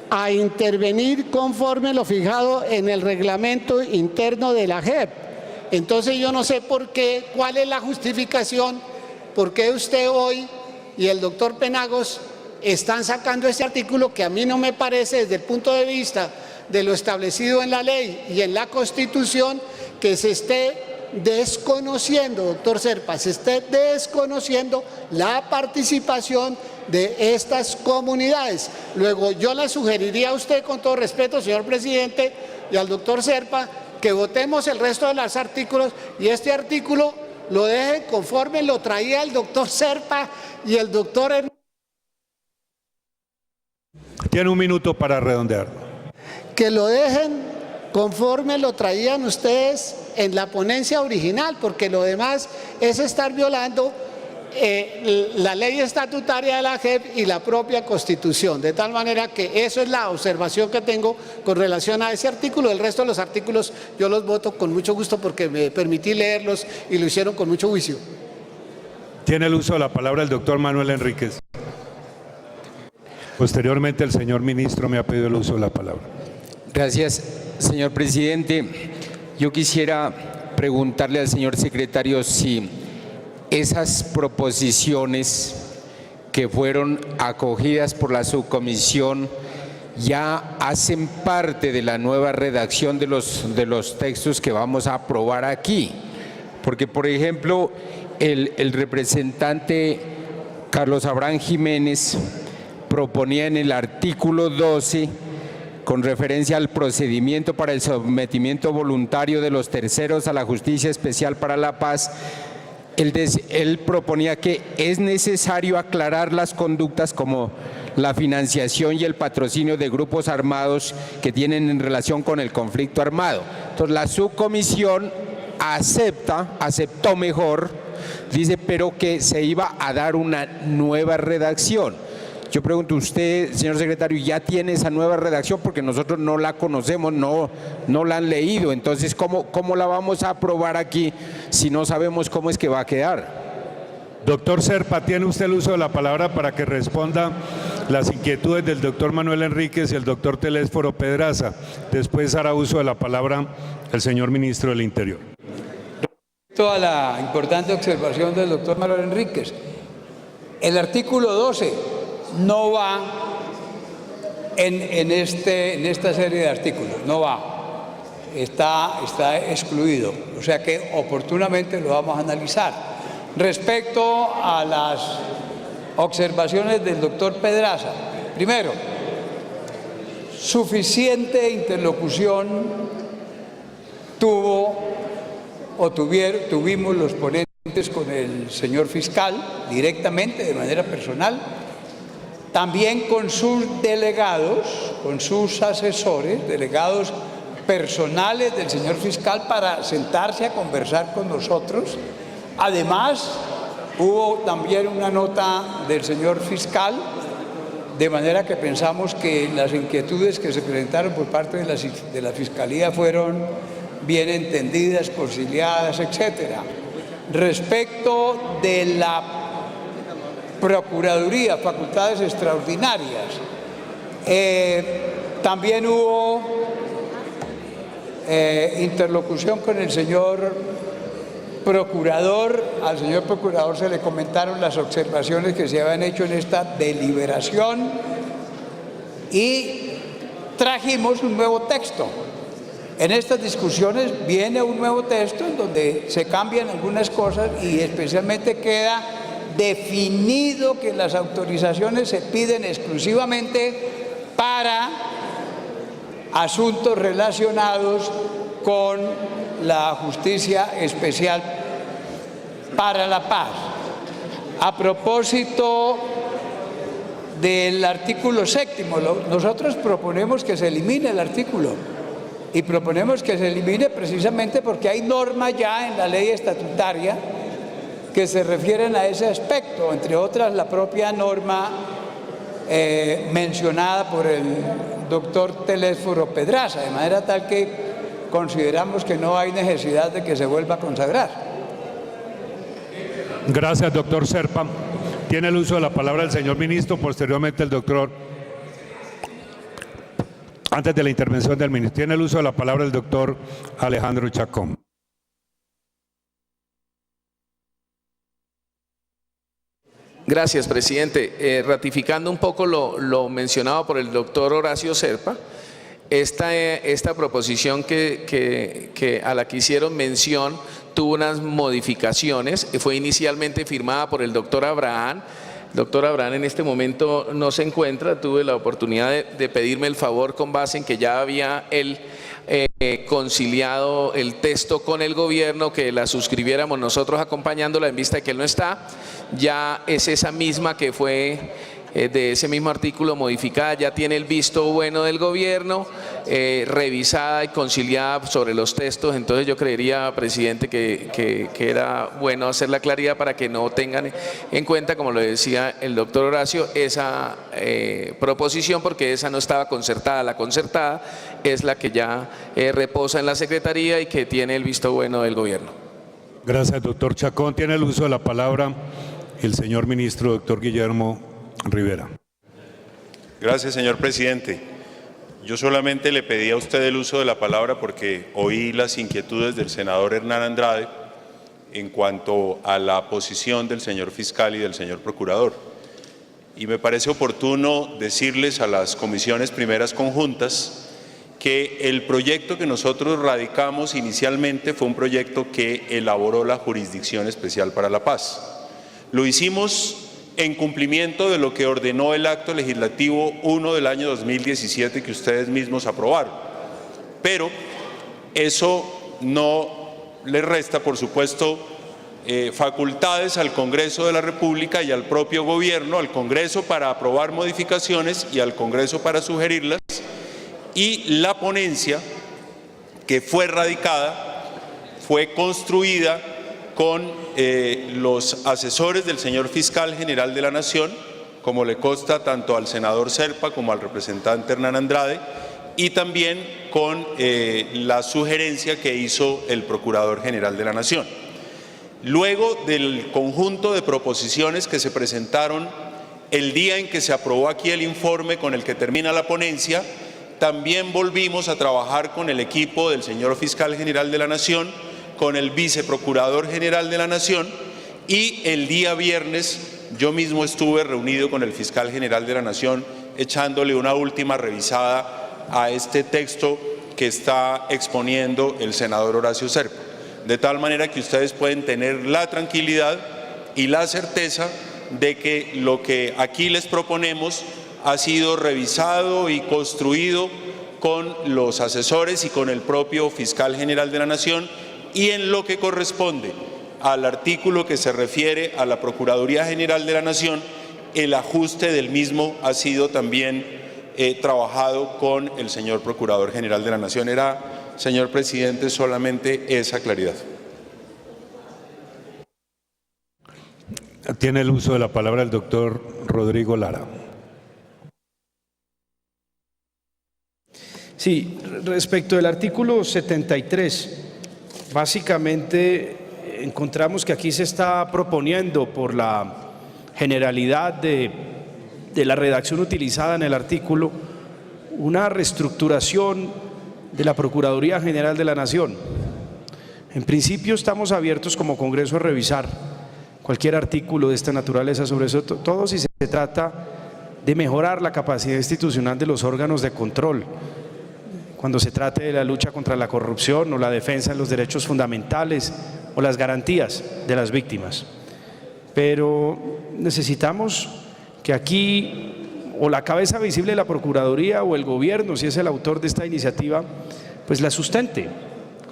a intervenir conforme lo fijado en el reglamento interno de la JEP. Entonces yo no sé por qué, cuál es la justificación, por qué usted hoy y el doctor Penagos están sacando este artículo que a mí no me parece, desde el punto de vista de lo establecido en la ley y en la Constitución, que se esté desconociendo, doctor Serpa, se esté desconociendo la participación de estas comunidades. Luego yo le sugeriría a usted, con todo respeto, señor presidente, y al doctor Serpa, que votemos el resto de los artículos y este artículo lo dejen conforme lo traía el doctor Serpa y el doctor... Tiene un minuto para redondear. Que lo dejen conforme lo traían ustedes en la ponencia original, porque lo demás es estar violando la ley estatutaria de la JEP y la propia Constitución. De tal manera que eso es la observación que tengo con relación a ese artículo. El resto de los artículos yo los voto con mucho gusto porque me permití leerlos y lo hicieron con mucho juicio. Tiene el uso de la palabra el doctor Manuel Enríquez. Posteriormente, el señor ministro me ha pedido el uso de la palabra. Gracias, señor presidente. Yo quisiera preguntarle al señor secretario si esas proposiciones que fueron acogidas por la subcomisión ya hacen parte de la nueva redacción de los textos que vamos a aprobar aquí. Porque, por ejemplo, el representante Carlos Abraham Jiménez proponía en el artículo 12, con referencia al procedimiento para el sometimiento voluntario de los terceros a la Justicia Especial para la Paz, él proponía que es necesario aclarar las conductas como la financiación y el patrocinio de grupos armados que tienen en relación con el conflicto armado. Entonces la subcomisión aceptó mejor, dice, pero que se iba a dar una nueva redacción. Yo pregunto, usted, señor secretario, ¿ya tiene esa nueva redacción? Porque nosotros no la conocemos, no la han leído. Entonces, ¿cómo la vamos a aprobar aquí si no sabemos cómo es que va a quedar? Doctor Serpa, tiene usted el uso de la palabra para que responda las inquietudes del doctor Manuel Enríquez y el doctor Telésforo Pedraza. Después hará uso de la palabra el señor ministro del Interior. Toda la importante observación del doctor Manuel Enríquez. El artículo 12 no va en esta serie de artículos, no va, está excluido, o sea que oportunamente lo vamos a analizar. Respecto a las observaciones del doctor Pedraza, primero, suficiente interlocución tuvimos los ponentes con el señor fiscal directamente, de manera personal, también con sus delegados, con sus asesores, delegados personales del señor fiscal, para sentarse a conversar con nosotros. Además, hubo también una nota del señor fiscal, de manera que pensamos que las inquietudes que se presentaron por parte de la Fiscalía fueron bien entendidas, conciliadas, etc. Respecto de la Procuraduría, facultades extraordinarias, también hubo interlocución con el señor procurador. Al señor procurador se le comentaron las observaciones que se habían hecho en esta deliberación y trajimos un nuevo texto. En estas discusiones viene un nuevo texto en donde se cambian algunas cosas y especialmente queda definido que las autorizaciones se piden exclusivamente para asuntos relacionados con la Justicia Especial para la Paz. A propósito del artículo 7º, nosotros proponemos que se elimine el artículo y proponemos que se elimine precisamente porque hay normas ya en la ley estatutaria que se refieren a ese aspecto, entre otras la propia norma mencionada por el doctor Telésforo Pedraza, de manera tal que consideramos que no hay necesidad de que se vuelva a consagrar. Gracias, doctor Serpa. Tiene el uso de la palabra el señor ministro, posteriormente el doctor, antes de la intervención del ministro, tiene el uso de la palabra el doctor Alejandro Chacón. Gracias, presidente. Ratificando un poco lo mencionado por el doctor Horacio Serpa, esta proposición a la que hicieron mención tuvo unas modificaciones, fue inicialmente firmada por el doctor Abraham. El doctor Abraham en este momento no se encuentra, tuve la oportunidad de pedirme el favor con base en que ya había él conciliado el texto con el gobierno, que la suscribiéramos nosotros acompañándola en vista de que él no está. Ya es esa misma que fue de ese mismo artículo modificada, ya tiene el visto bueno del gobierno, revisada y conciliada sobre los textos. Entonces yo creería, presidente, que era bueno hacer la claridad para que no tengan en cuenta, como lo decía el doctor Horacio, esa proposición, porque esa no estaba concertada. La concertada es la que ya reposa en la Secretaría y que tiene el visto bueno del gobierno. Gracias, doctor Chacón. Tiene el uso de la palabra el señor ministro doctor Guillermo Rivera. Gracias, señor presidente. Yo solamente le pedí a usted el uso de la palabra porque oí las inquietudes del senador Hernán Andrade en cuanto a la posición del señor fiscal y del señor procurador. Y me parece oportuno decirles a las comisiones primeras conjuntas que el proyecto que nosotros radicamos inicialmente fue un proyecto que elaboró la Jurisdicción Especial para la Paz. Lo hicimos en cumplimiento de lo que ordenó el acto legislativo 1 del año 2017 que ustedes mismos aprobaron. Pero eso no le resta, por supuesto, facultades al Congreso de la República y al propio Gobierno, al Congreso para aprobar modificaciones y al Congreso para sugerirlas. Y la ponencia que fue radicada fue construida con los asesores del señor Fiscal General de la Nación, como le consta tanto al senador Zerpa como al representante Hernán Andrade, y también con la sugerencia que hizo el Procurador General de la Nación. Luego del conjunto de proposiciones que se presentaron el día en que se aprobó aquí el informe con el que termina la ponencia, también volvimos a trabajar con el equipo del señor Fiscal General de la Nación, con el Viceprocurador General de la Nación, y el día viernes yo mismo estuve reunido con el Fiscal General de la Nación echándole una última revisada a este texto que está exponiendo el senador Horacio Zerpa. De tal manera que ustedes pueden tener la tranquilidad y la certeza de que lo que aquí les proponemos ha sido revisado y construido con los asesores y con el propio Fiscal General de la Nación, y en lo que corresponde al artículo que se refiere a la Procuraduría General de la Nación, el ajuste del mismo ha sido también trabajado con el señor Procurador General de la Nación. Era, señor presidente, solamente esa claridad. Tiene el uso de la palabra el doctor Rodrigo Lara. Sí, respecto del artículo 73, básicamente encontramos que aquí se está proponiendo por la generalidad de la redacción utilizada en el artículo una reestructuración de la Procuraduría General de la Nación. En principio estamos abiertos como Congreso a revisar cualquier artículo de esta naturaleza, sobre eso todo si se trata de mejorar la capacidad institucional de los órganos de control, cuando se trate de la lucha contra la corrupción o la defensa de los derechos fundamentales o las garantías de las víctimas. Pero necesitamos que aquí o la cabeza visible de la Procuraduría o el Gobierno, si es el autor de esta iniciativa, pues la sustente,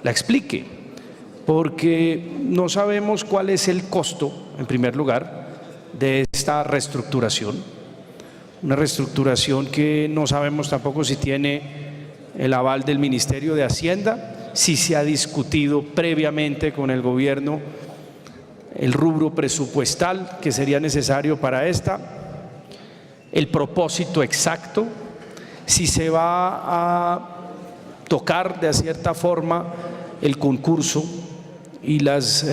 la explique, porque no sabemos cuál es el costo, en primer lugar, de esta reestructuración. Una reestructuración que no sabemos tampoco si tiene el aval del Ministerio de Hacienda, si se ha discutido previamente con el Gobierno el rubro presupuestal que sería necesario para esta, el propósito exacto, si se va a tocar de cierta forma el concurso y los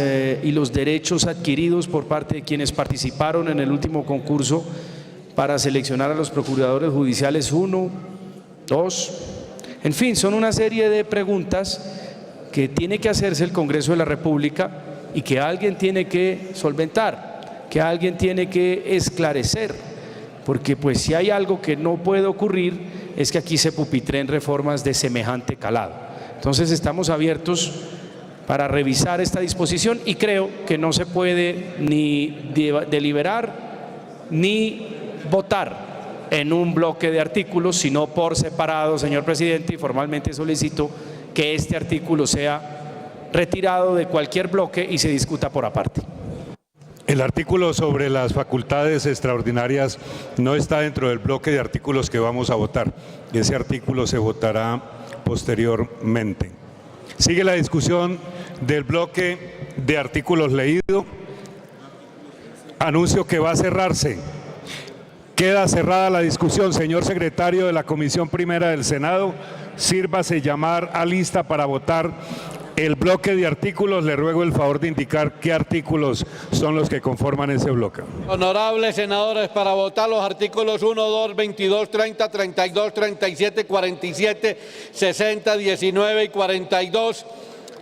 derechos adquiridos por parte de quienes participaron en el último concurso para seleccionar a los procuradores judiciales 1, 2, en fin, son una serie de preguntas que tiene que hacerse el Congreso de la República y que alguien tiene que solventar, que alguien tiene que esclarecer, porque pues si hay algo que no puede ocurrir es que aquí se pupitreen reformas de semejante calado. Entonces estamos abiertos para revisar esta disposición y creo que no se puede ni deliberar ni votar en un bloque de artículos, sino por separado, señor presidente, y formalmente solicito que este artículo sea retirado de cualquier bloque y se discuta por aparte. El artículo sobre las facultades extraordinarias no está dentro del bloque de artículos que vamos a votar. Ese artículo se votará posteriormente. Sigue la discusión del bloque de artículos leído. Anuncio que va a cerrarse. Queda cerrada la discusión. Señor secretario de la Comisión Primera del Senado, sírvase llamar a lista para votar el bloque de artículos, le ruego el favor de indicar qué artículos son los que conforman ese bloque. Honorables senadores, para votar los artículos 1, 2, 22, 30, 32, 37, 47, 60, 19 y 42,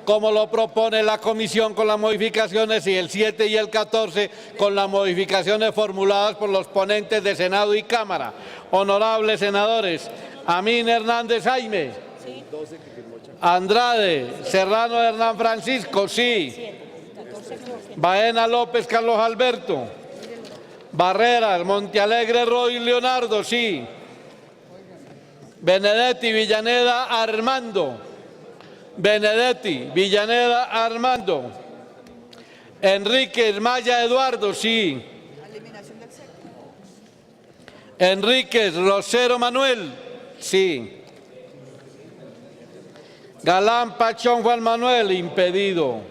como lo propone la comisión con las modificaciones, y el 7 y el 14 con las modificaciones formuladas por los ponentes de Senado y Cámara. Honorables senadores, Amin Hernández Jaime. Andrade, Serrano Hernán Francisco, sí. Baena López Carlos Alberto. Barreras, Montealegre Roy Leonardo, sí. Benedetti Villaneda Armando. Benedetti Villaneda Armando. Enríquez Maya Eduardo, sí. Enríquez Rosero Manuel, sí. Galán Pachón Juan Manuel, impedido.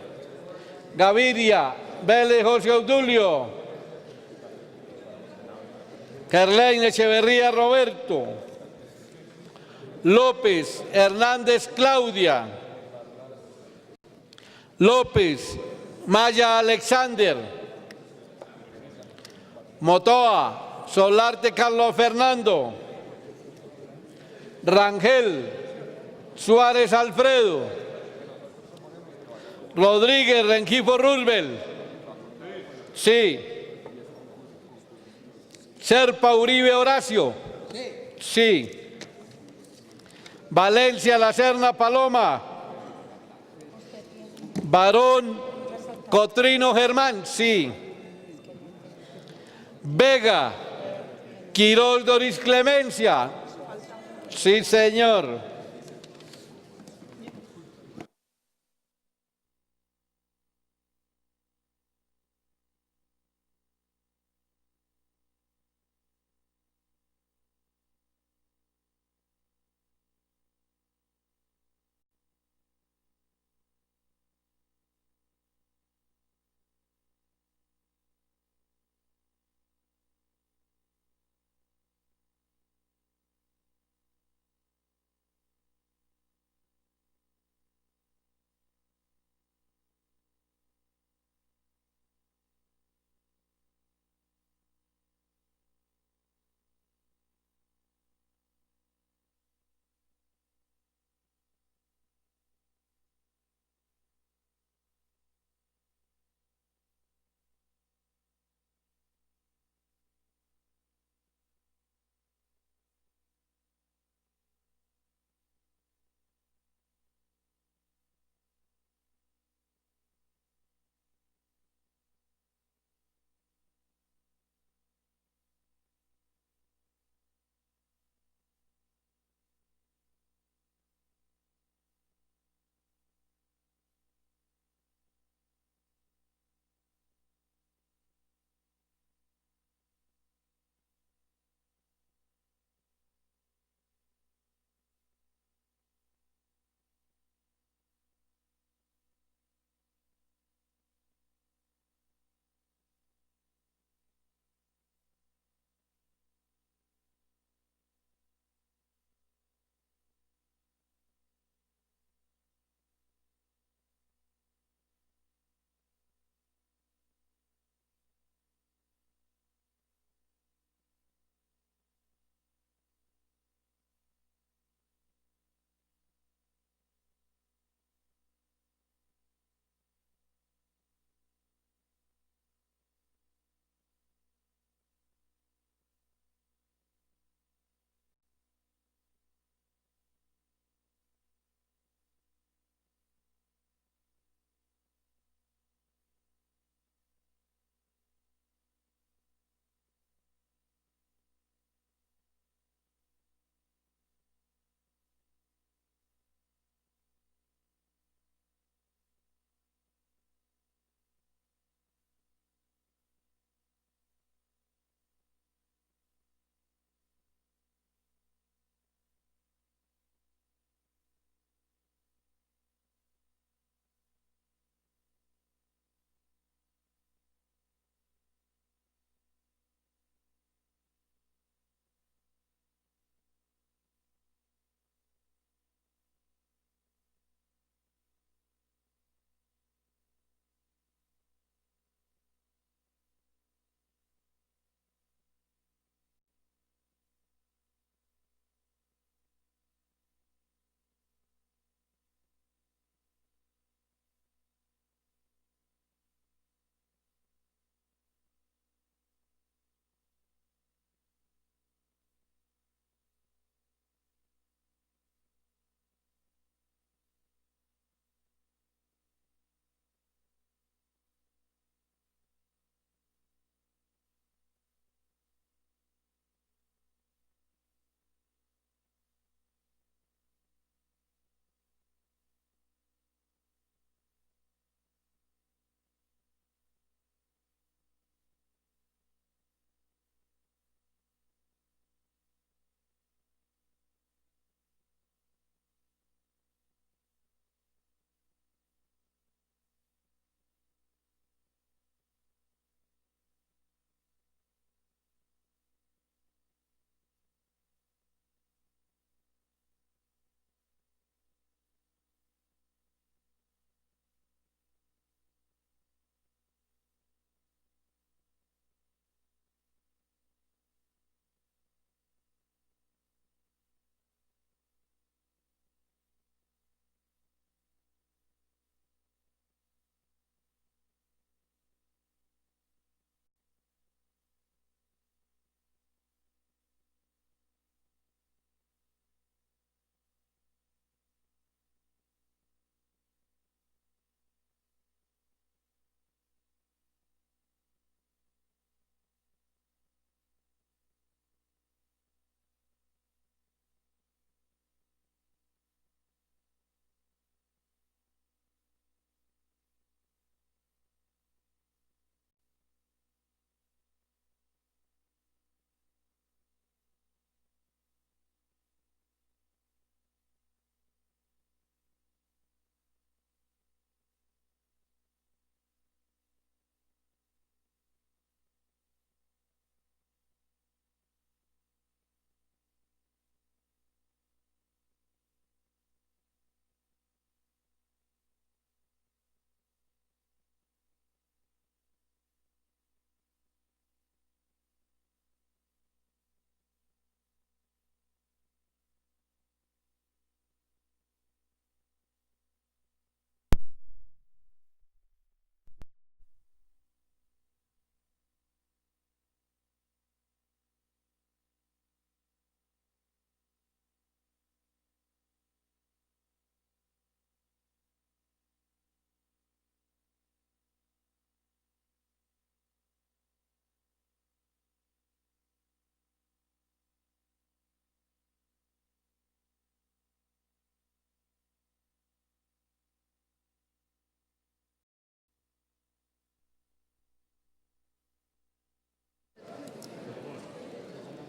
Gaviria Vélez José Obdulio. Gerlain Echeverría Roberto. López Hernández Claudia. López Maya Alexander. Motoa Solarte Carlos Fernando. Rangel Suárez Alfredo. Rodríguez Rengifo Roosevelt. Sí. Serpa Uribe Horacio. Sí. Valencia La Serna Paloma. Barón Cotrino Germán. Sí. Vega Quirós Doris Clemencia. Sí, señor.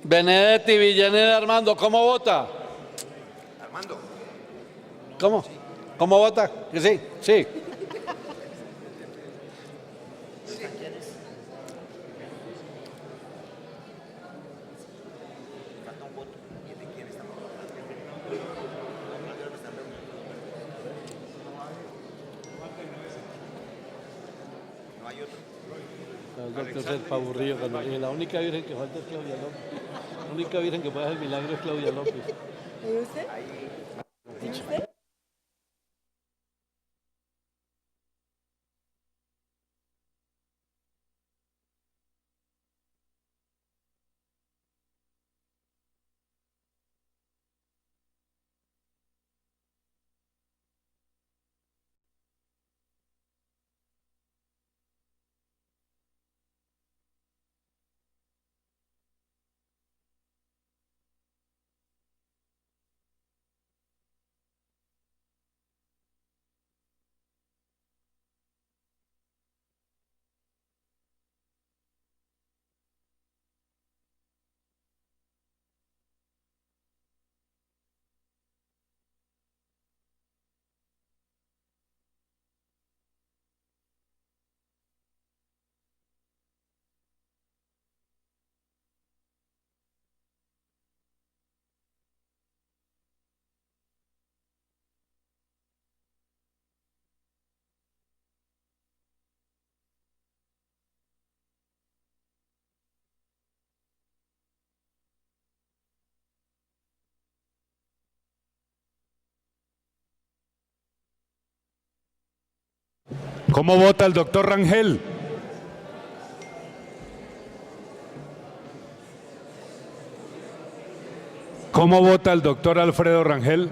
Benedetti Villaneda Armando, ¿cómo vota? Armando. ¿Cómo? ¿Cómo vota? Que sí, sí. El doctor Serpa aburrido. La única virgen que falta es Claudia López. La única virgen que puede hacer el milagro es Claudia López. ¿Y usted? ¿Y usted? ¿Cómo vota el doctor Rangel? ¿Cómo vota el doctor Alfredo Rangel?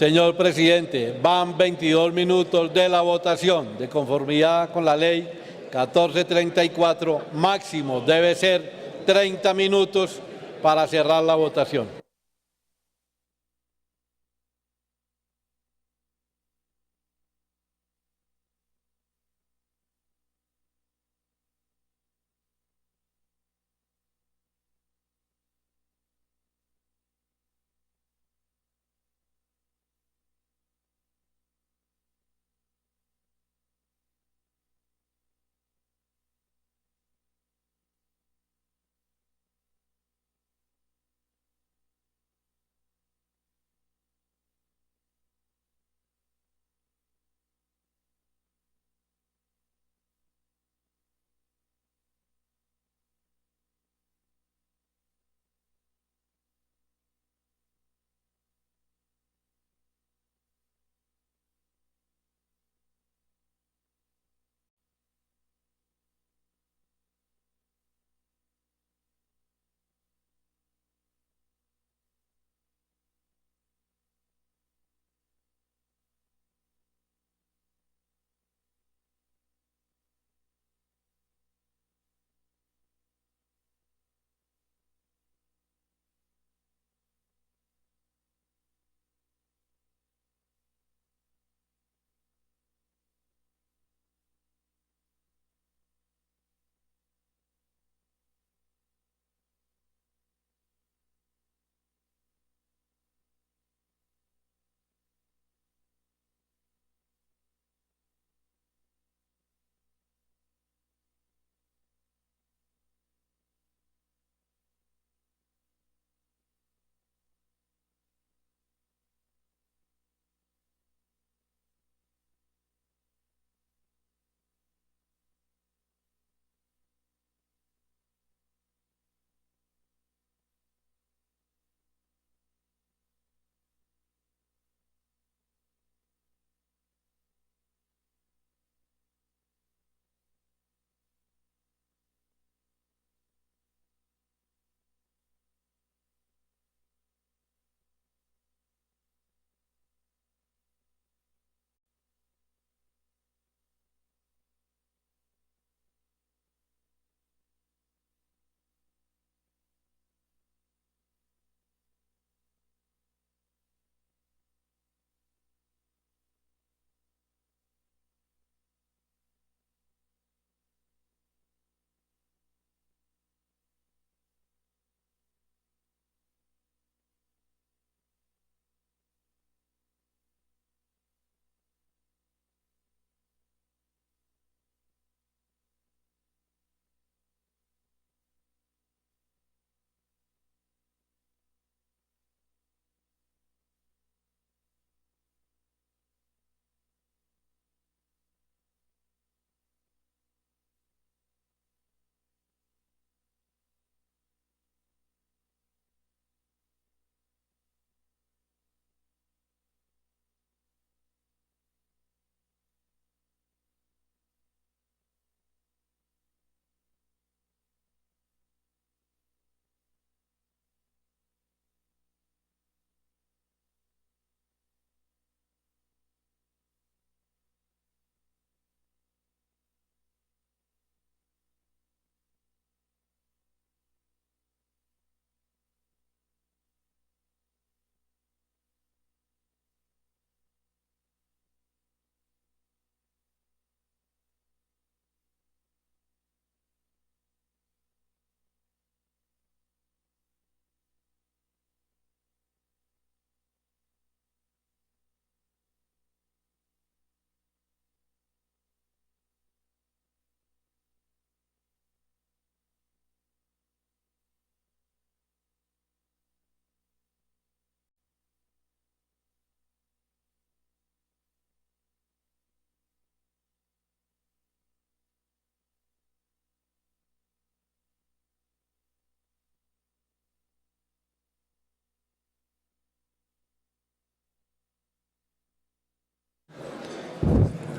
Señor presidente, van 22 minutos de la votación. De conformidad con la ley 1434, máximo debe ser 30 minutos para cerrar la votación.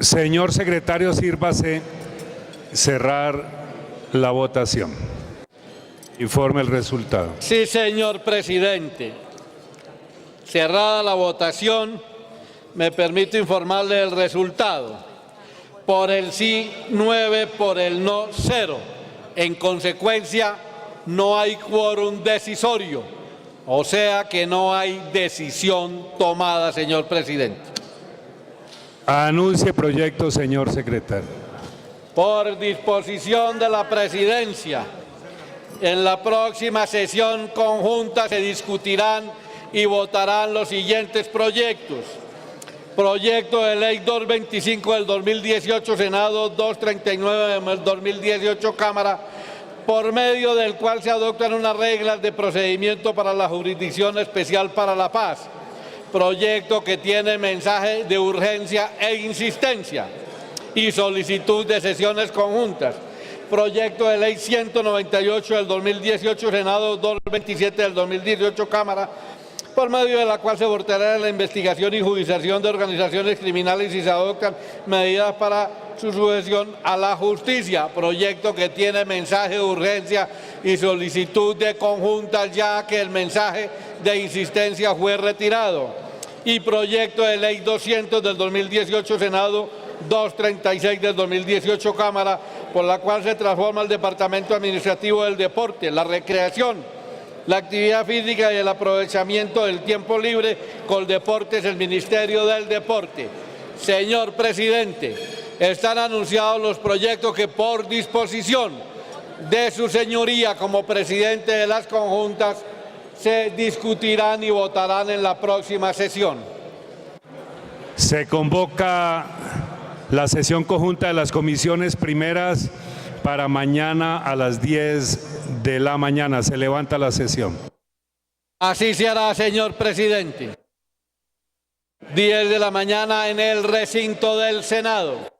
Señor secretario, sírvase cerrar la votación. Informe el resultado. Sí, señor presidente. Cerrada la votación. me permito informarle del resultado. Por el sí 9, por el no 0. En consecuencia, no hay quórum decisorio, o sea que no hay decisión tomada, señor presidente. Anuncie proyecto, señor secretario. Por disposición de la presidencia, en la próxima sesión conjunta se discutirán y votarán los siguientes proyectos. Proyecto de Ley 225 del 2018, Senado 239 del 2018, Cámara, por medio del cual se adoptan unas reglas de procedimiento para la Jurisdicción Especial para la Paz. Proyecto que tiene mensaje de urgencia e insistencia y solicitud de sesiones conjuntas. Proyecto de Ley 198 del 2018, Senado 227 del 2018, Cámara, por medio de la cual se abordará la investigación y judicialización de organizaciones criminales y se adoptan medidas para su sujeción a la justicia. Proyecto que tiene mensaje de urgencia y solicitud de conjuntas, ya que el mensaje de insistencia fue retirado. Y proyecto de Ley 200 del 2018, Senado 236 del 2018, Cámara, por la cual se transforma el Departamento Administrativo del Deporte, la Recreación, la actividad física y el aprovechamiento del tiempo libre con deportes, el Ministerio del Deporte. Señor presidente, están anunciados los proyectos que por disposición de su señoría como presidente de las conjuntas se discutirán y votarán en la próxima sesión. Se convoca la sesión conjunta de las comisiones primeras para mañana a las 10 de la mañana. Se levanta la sesión. Así se hará, señor presidente. 10 de la mañana en el recinto del Senado.